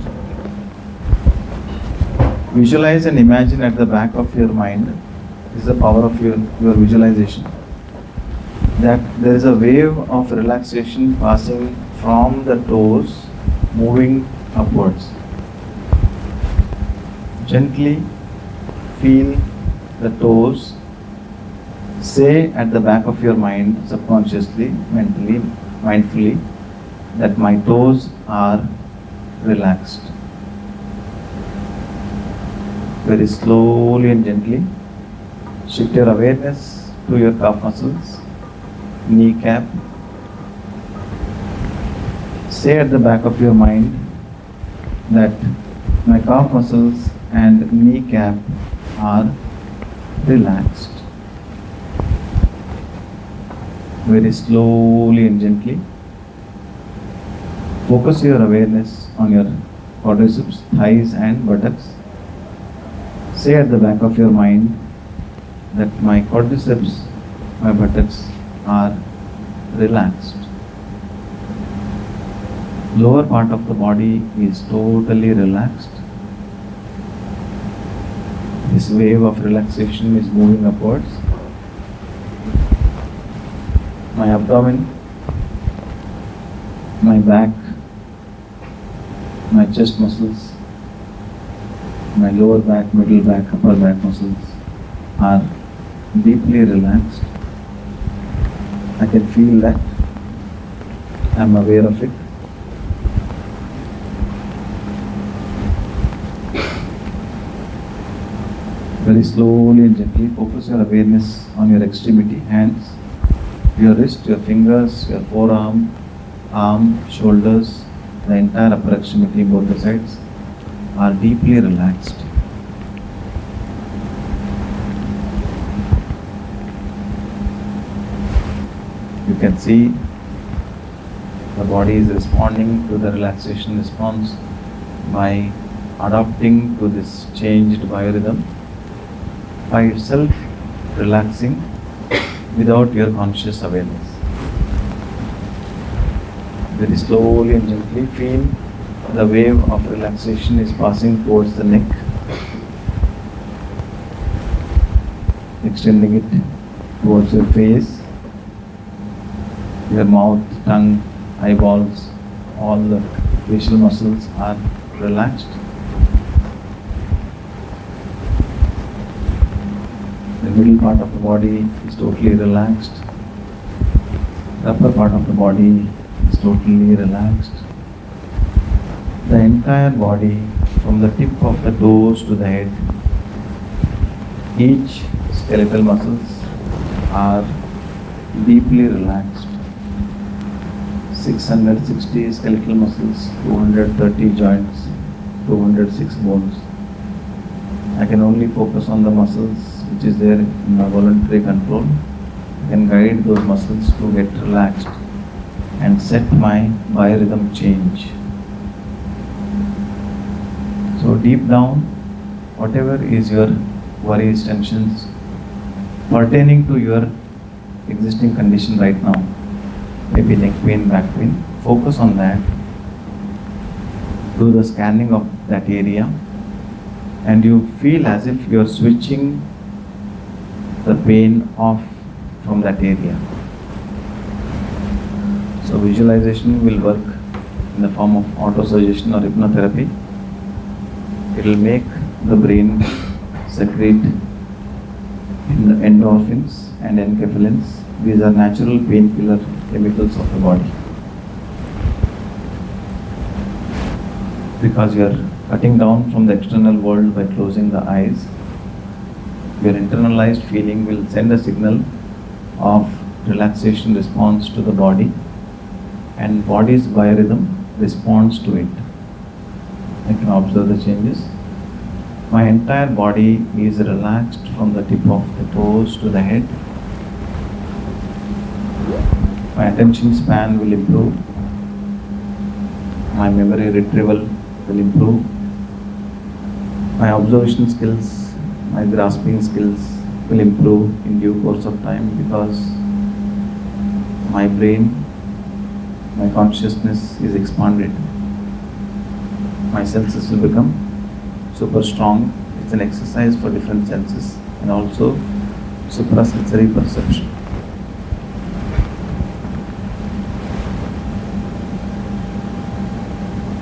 Visualize and imagine at the back of your mind. This is the power of your visualization. That there is a wave of relaxation passing from the toes, moving upwards. Gently feel the toes. Say at the back of your mind, subconsciously, mentally, mindfully, that my toes are relaxed. Very slowly and gently shift your awareness to your calf muscles, kneecap. Say at the back of your mind that my calf muscles and kneecap are relaxed. Very slowly and gently focus your awareness on your quadriceps, thighs and buttocks. Say at the back of your mind that my quadriceps My buttocks are relaxed. Lower part of the body is totally relaxed. This wave of relaxation is moving upwards. My abdomen, my back, my chest muscles, my lower back, middle back, upper back muscles are deeply relaxed. I can feel that. I am aware of it. Very slowly and gently focus your awareness on your extremity, hands, your wrist, your fingers, your forearm, arm, shoulders, the entire upper extremity, both the sides are deeply relaxed. You can see the body is responding to the relaxation response by adapting to this changed biorhythm, by itself relaxing without your conscious awareness. Very slowly and gently feel the wave of relaxation is passing towards the neck, extending it towards your face, your mouth, tongue, eyeballs, all the facial muscles are relaxed. The middle part of the body is totally relaxed. The upper part of the body is totally relaxed. The entire body, from the tip of the toes to the head, each skeletal muscles are deeply relaxed. 660 skeletal muscles, 230 joints, 206 bones. I can only focus on the muscles which is there in my voluntary control. I can guide those muscles to get relaxed and set my biorhythm change. So deep down, whatever is your worries, tensions pertaining to your existing condition right now, maybe neck pain, back pain, focus on that. Do the scanning of that area and you feel as if you are switching the pain off from that area. So visualization will work in the form of auto-suggestion or hypnotherapy. It will make the brain secrete endorphins and enkephalins. These are natural painkiller chemicals of the body. Because you are cutting down from the external world by closing the eyes, your internalized feeling will send a signal of relaxation response to the body, and body's biorhythm responds to it. I can observe the changes. My entire body is relaxed from the tip of the toes to the head. My attention span will improve. My memory retrieval will improve. My observation skills, my grasping skills will improve in due course of time, because my brain, my consciousness is expanded. My senses will become super strong. It's an exercise for different senses and also suprasensory perception.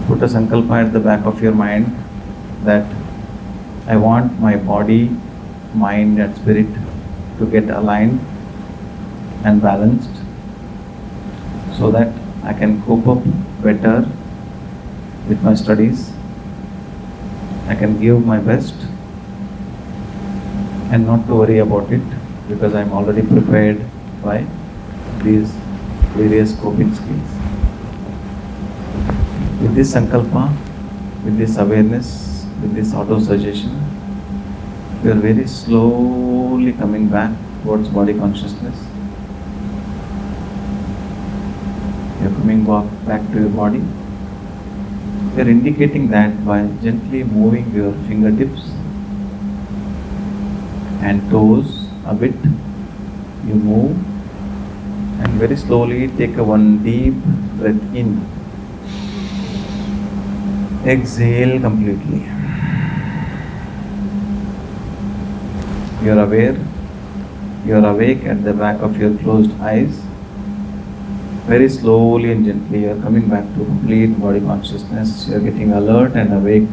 Put a sankalpa at the back of your mind that I want my body, mind and spirit to get aligned and balanced so that I can cope up better with my studies. I can give my best and not to worry about it, because I am already prepared by these various coping skills. With this sankalpa, with this awareness, with this auto-suggestion, you are very slowly coming back towards body consciousness. You are coming back to your body. You are indicating that by gently moving your fingertips and toes a bit, You move and very slowly take a one deep breath in. Exhale completely. You are aware, you are awake at the back of your closed eyes. Very slowly and gently you are coming back to complete body consciousness. You are getting alert and awake,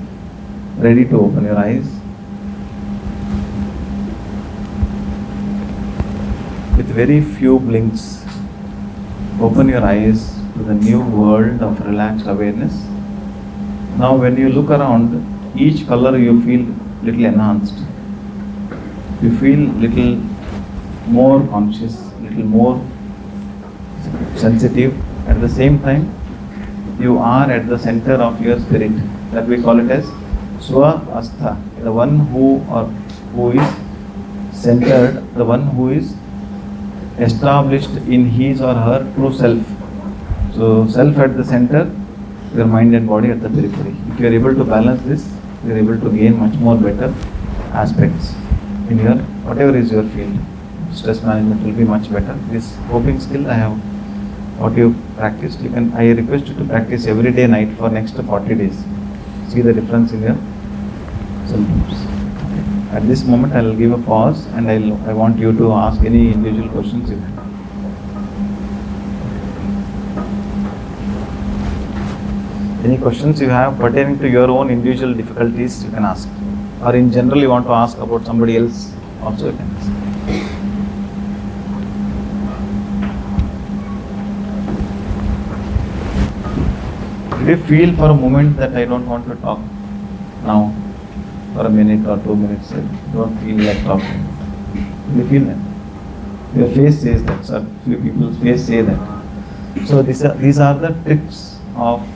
ready to open your eyes. With very few blinks, open your eyes to the new world of relaxed awareness. Now when you look around, each color you feel little enhanced. You feel little more conscious, little more sensitive. At the same time, you are at the center of your spirit. That we call it as Swa Astha, the one who is centered, the one who is established in his or her true self. So self at the center, your mind and body at the periphery. If you are able to balance this, you are able to gain much more better aspects in your whatever is your field. Stress management will be much better. This coping skill I have what you practiced. I request you to practice every day night for next 40 days. See the difference in your symptoms. Okay. At this moment I will give a pause and I want you to ask any individual questions you have. Any questions you have pertaining to your own individual difficulties, you can ask. Or in general you want to ask about somebody else, also you can ask. Did you feel for a moment that I don't want to talk now? For a minute or 2 minutes, I don't feel like talking. Did you feel that? Your face says that, sir. Few people's face say that. So these are the tricks of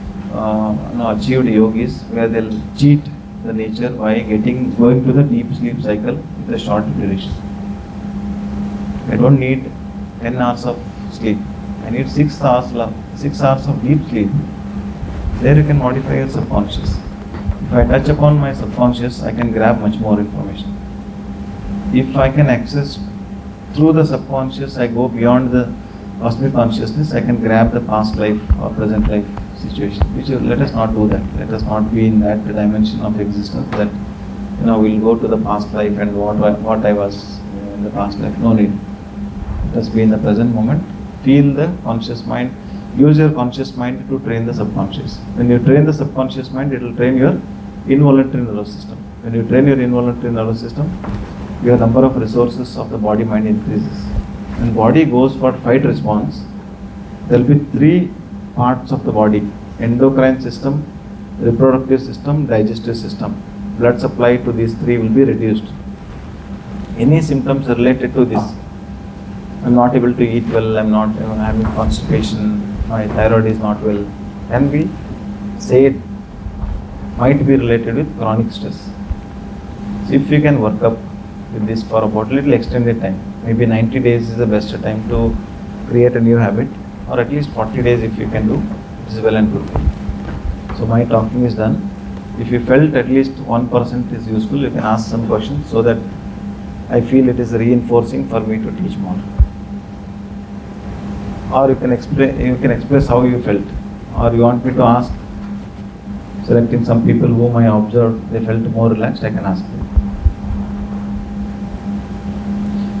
achieved yogis, where they'll cheat the nature by going to the deep sleep cycle with a short duration. I don't need 10 hours of sleep. I need 6 hours of deep sleep. There you can modify your subconscious. If I touch upon my subconscious, I can grab much more information. If I can access through the subconscious, I go beyond the cosmic consciousness, I can grab the past life or present life situation. Let us not do that. Let us not be in that dimension of existence that we'll go to the past life and what I was in the past life. No need. Let us be in the present moment. Feel the conscious mind. Use your conscious mind to train the subconscious. When you train the subconscious mind, it will train your involuntary nervous system. When you train your involuntary nervous system, your number of resources of the body mind increases. When body goes for fight response, there will be 3 parts of the body: endocrine system, reproductive system, digestive system. Blood supply to these 3 will be reduced. Any symptoms related to this, I'm not able to eat well, I'm having constipation, my thyroid is not well, can be said might be related with chronic stress. So if you can work up with this for about little extended time, maybe 90 days is the best time to create a new habit, or at least 40 days if you can do, it is well and good. So my talking is done. If you felt at least 1% is useful, you can ask some questions so that I feel it is reinforcing for me to teach more. Or you can express how you felt, or you want me to ask, selecting some people whom I observed, they felt more relaxed, I can ask them.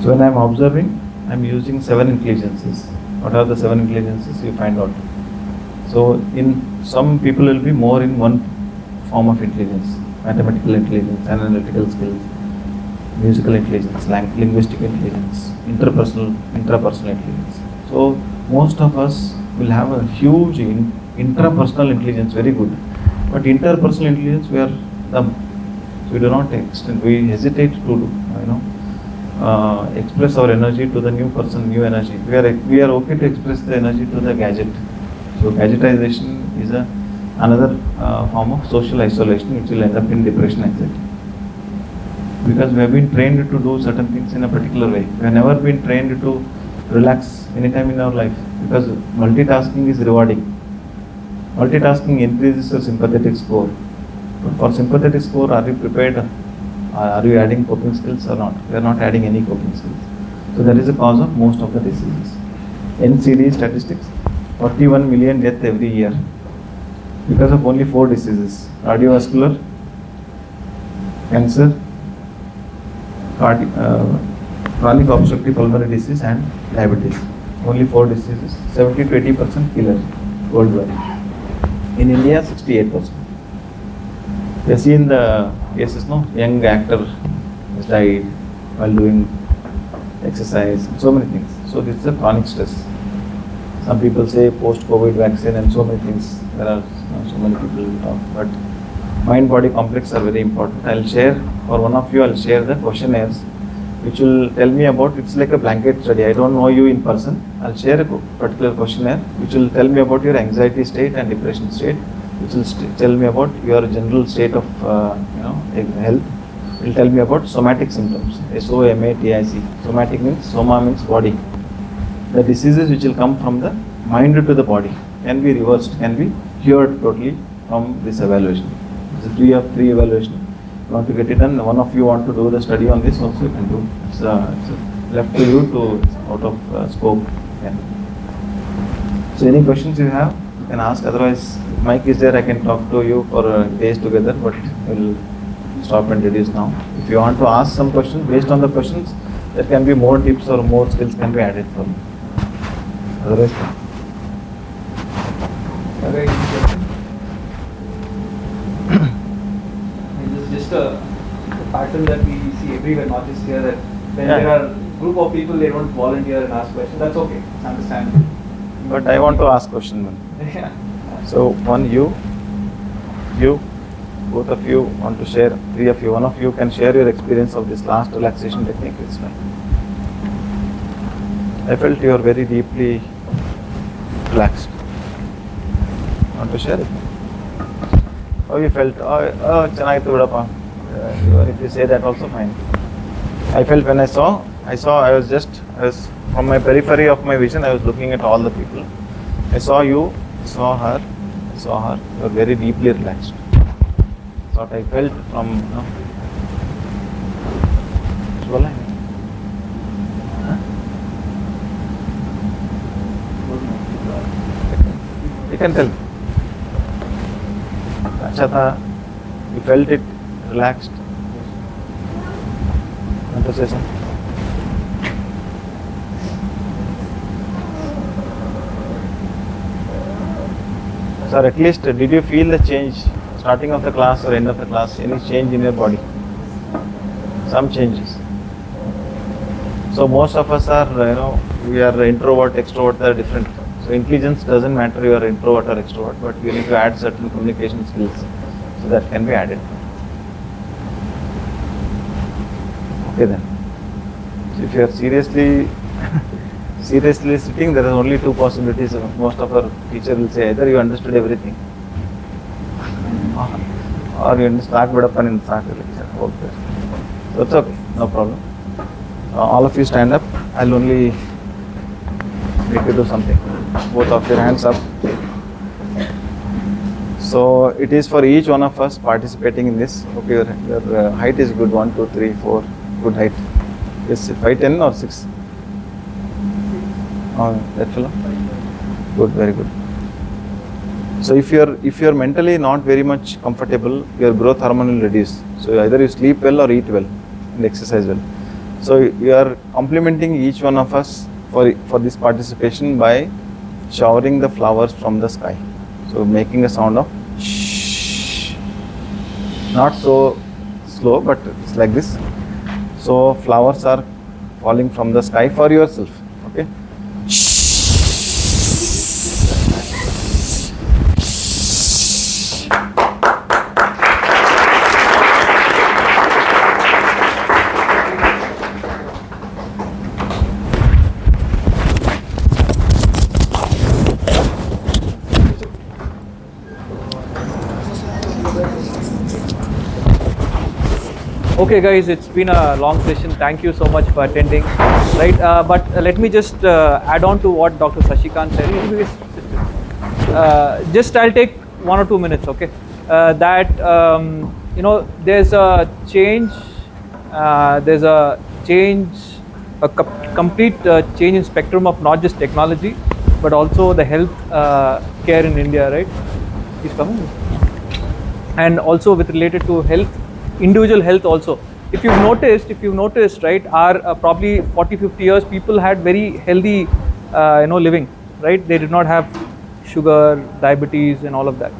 So when I am observing, I am using 7 intelligences. What are the 7 intelligences? You find out. So in some people will be more in one form of intelligence: mathematical intelligence, analytical skills, musical intelligence, linguistic intelligence, intrapersonal intelligence. So most of us will have a huge intrapersonal intelligence, very good. But interpersonal intelligence, we are dumb. So we do not extend, we hesitate to express our energy to the new person, new energy. We are okay to express the energy to the gadget. So gadgetization is another form of social isolation, which will end up in depression, anxiety. Because we have been trained to do certain things in a particular way. We have never been trained to relax anytime in our life, because multitasking is rewarding. Multitasking increases your sympathetic score. But for sympathetic score, are you prepared? Are you adding coping skills or not? We are not adding any coping skills. So that is the cause of most of the diseases. NCD statistics, 41 million deaths every year because of only 4 diseases: cardiovascular, cancer, chronic obstructive pulmonary disease and diabetes. Only 4 diseases, 70 to 80% killer worldwide. In India, 68%. We have seen the cases, no? Young actor has died while doing exercise, so many things. So this is a chronic stress. Some people say post-COVID vaccine and so many things. There are so many people talk, but mind-body complex are very important. I'll share, for one of you, I'll share the questionnaires which will tell me about, it's like a blanket study. I don't know you in person. I'll share a particular questionnaire which will tell me about your anxiety state and depression state, which will tell me about your general state of health. It will tell me about somatic symptoms, SOMATIC. Somatic means, soma means body. The diseases which will come from the mind to the body can be reversed, can be cured totally from this evaluation. It's a free evaluation. You want to get it done, one of you want to do the study on this also, you can do. It's left to you to, it's out of scope. Yeah. So any questions you have, you can ask. Otherwise, mic is there, I can talk to you for days together, but we'll stop and reduce now. If you want to ask some questions, based on the questions, there can be more tips or more skills can be added for me. Otherwise, Okay, this is just a pattern that we see everywhere, not just here, that when Yeah. there are group of people, they don't volunteer and ask questions. That's okay, it's understandable. but I want to ask question one. Yeah. So one you, both of you want to share, 3 of you, one of you can share your experience of this last relaxation technique. It's fine. I felt you are very deeply relaxed. Want to share it? How you felt? Chennaitu vidappa. Even if you say that also fine. I felt when I was from my periphery of my vision, I was looking at all the people. I saw you, saw her, you were very deeply relaxed. That's what I felt from, बोला है? हाँ? You can tell. अच्छा था, you felt it, relaxed. Want to say something? Sir, at least did you feel the change starting of the class or end of the class? Any change in your body? Some changes. So most of us are, we are introvert, extrovert, they are different. So intelligence doesn't matter you are introvert or extrovert, but you need to add certain communication skills. So that can be added. Okay then. So if you are seriously sitting, there are only 2 possibilities. Most of our teacher will say either you understood everything or you start vidappan in start lecture. Okay. So it's okay, no problem. All of you stand up. I'll only make you do something. Both of your hands up. So it is for each one of us participating in this. Okay, your height is good. 1, 2, 3, 4. Good height. Yes, 5, 10 or 6. Oh, that fellow? Good, very good. So if you're mentally not very much comfortable, your growth hormone will reduce. So either you sleep well or eat well and exercise well. So you are complimenting each one of us for this participation by showering the flowers from the sky. So making a sound of shh. Not so slow, but it's like this. So flowers are falling from the sky for yourself. Okay. Okay guys, it's been a long session. Thank you so much for attending. Right, but let me just add on to what Dr. Sashikant said. Just I'll take 1 or 2 minutes, okay? There's a change a complete change in spectrum of not just technology, but also the health care in India, right? He's coming. And also with related to health, individual health also. If you've noticed, right, our probably 40-50 years, people had very healthy, living, right? They did not have sugar, diabetes, and all of that.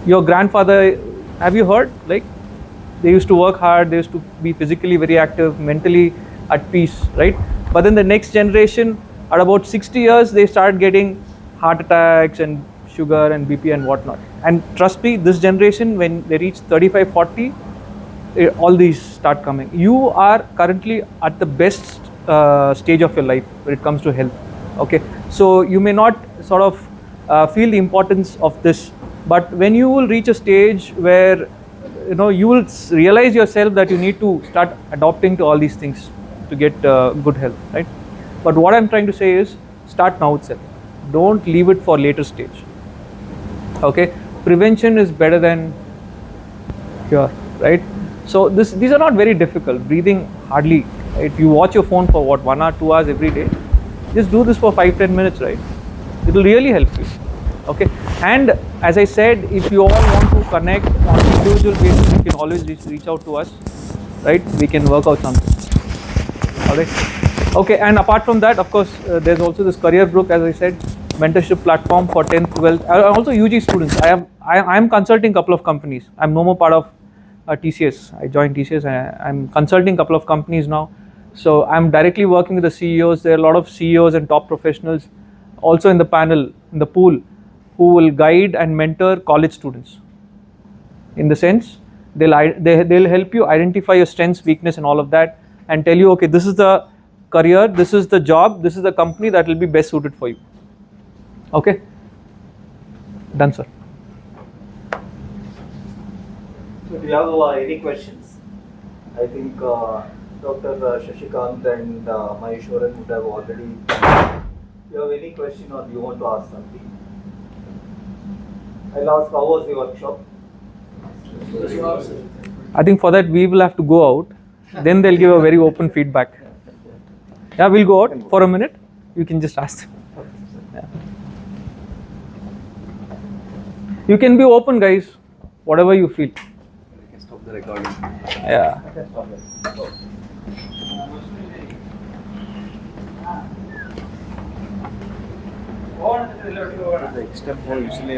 Your grandfather, have you heard? Like, they used to work hard, they used to be physically very active, mentally at peace, right? But then the next generation, at about 60 years, they start getting heart attacks and sugar and BP and whatnot. And trust me, this generation, when they reach 35, 40, all these start coming. You are currently at the best stage of your life when it comes to health. Okay, so you may not sort of feel the importance of this, but when you will reach a stage where you will realize yourself that you need to start adopting to all these things to get good health, right? But what I'm trying to say is, start now itself. Don't leave it for later stage. Okay, prevention is better than cure, right? So these are not very difficult. Breathing, hardly. If you watch your phone for what, 1 hour, 2 hours every day, just do this for 5-10 minutes, right? It will really help you. Okay, and as I said, if you all want to connect on an individual basis, you can always reach out to us, right? We can work out something. All right. Okay, and apart from that, of course, there's also this career group, as I said, mentorship platform for 10th, 12th, also UG students. I am consulting a couple of companies. I'm no more part of TCS. I joined TCS. I'm consulting a couple of companies now. So I'm directly working with the CEOs. There are a lot of CEOs and top professionals also in the panel, in the pool, who will guide and mentor college students. In the sense, they'll help you identify your strengths, weakness, and all of that, and tell you, okay, this is the career, this is the job, this is the company that will be best suited for you. Okay, done, sir. So do you have any questions? I think Dr. Shashikant and Maheshwaran would have already. Do you have any question or do you want to ask something? I'll ask, how was the workshop? I think for that we will have to go out. Then they'll give a very open feedback. Yeah, we'll go out for a minute. You can just ask them. Yeah. You can be open, guys. Whatever you feel. We can stop the recording. Yeah. The extra usually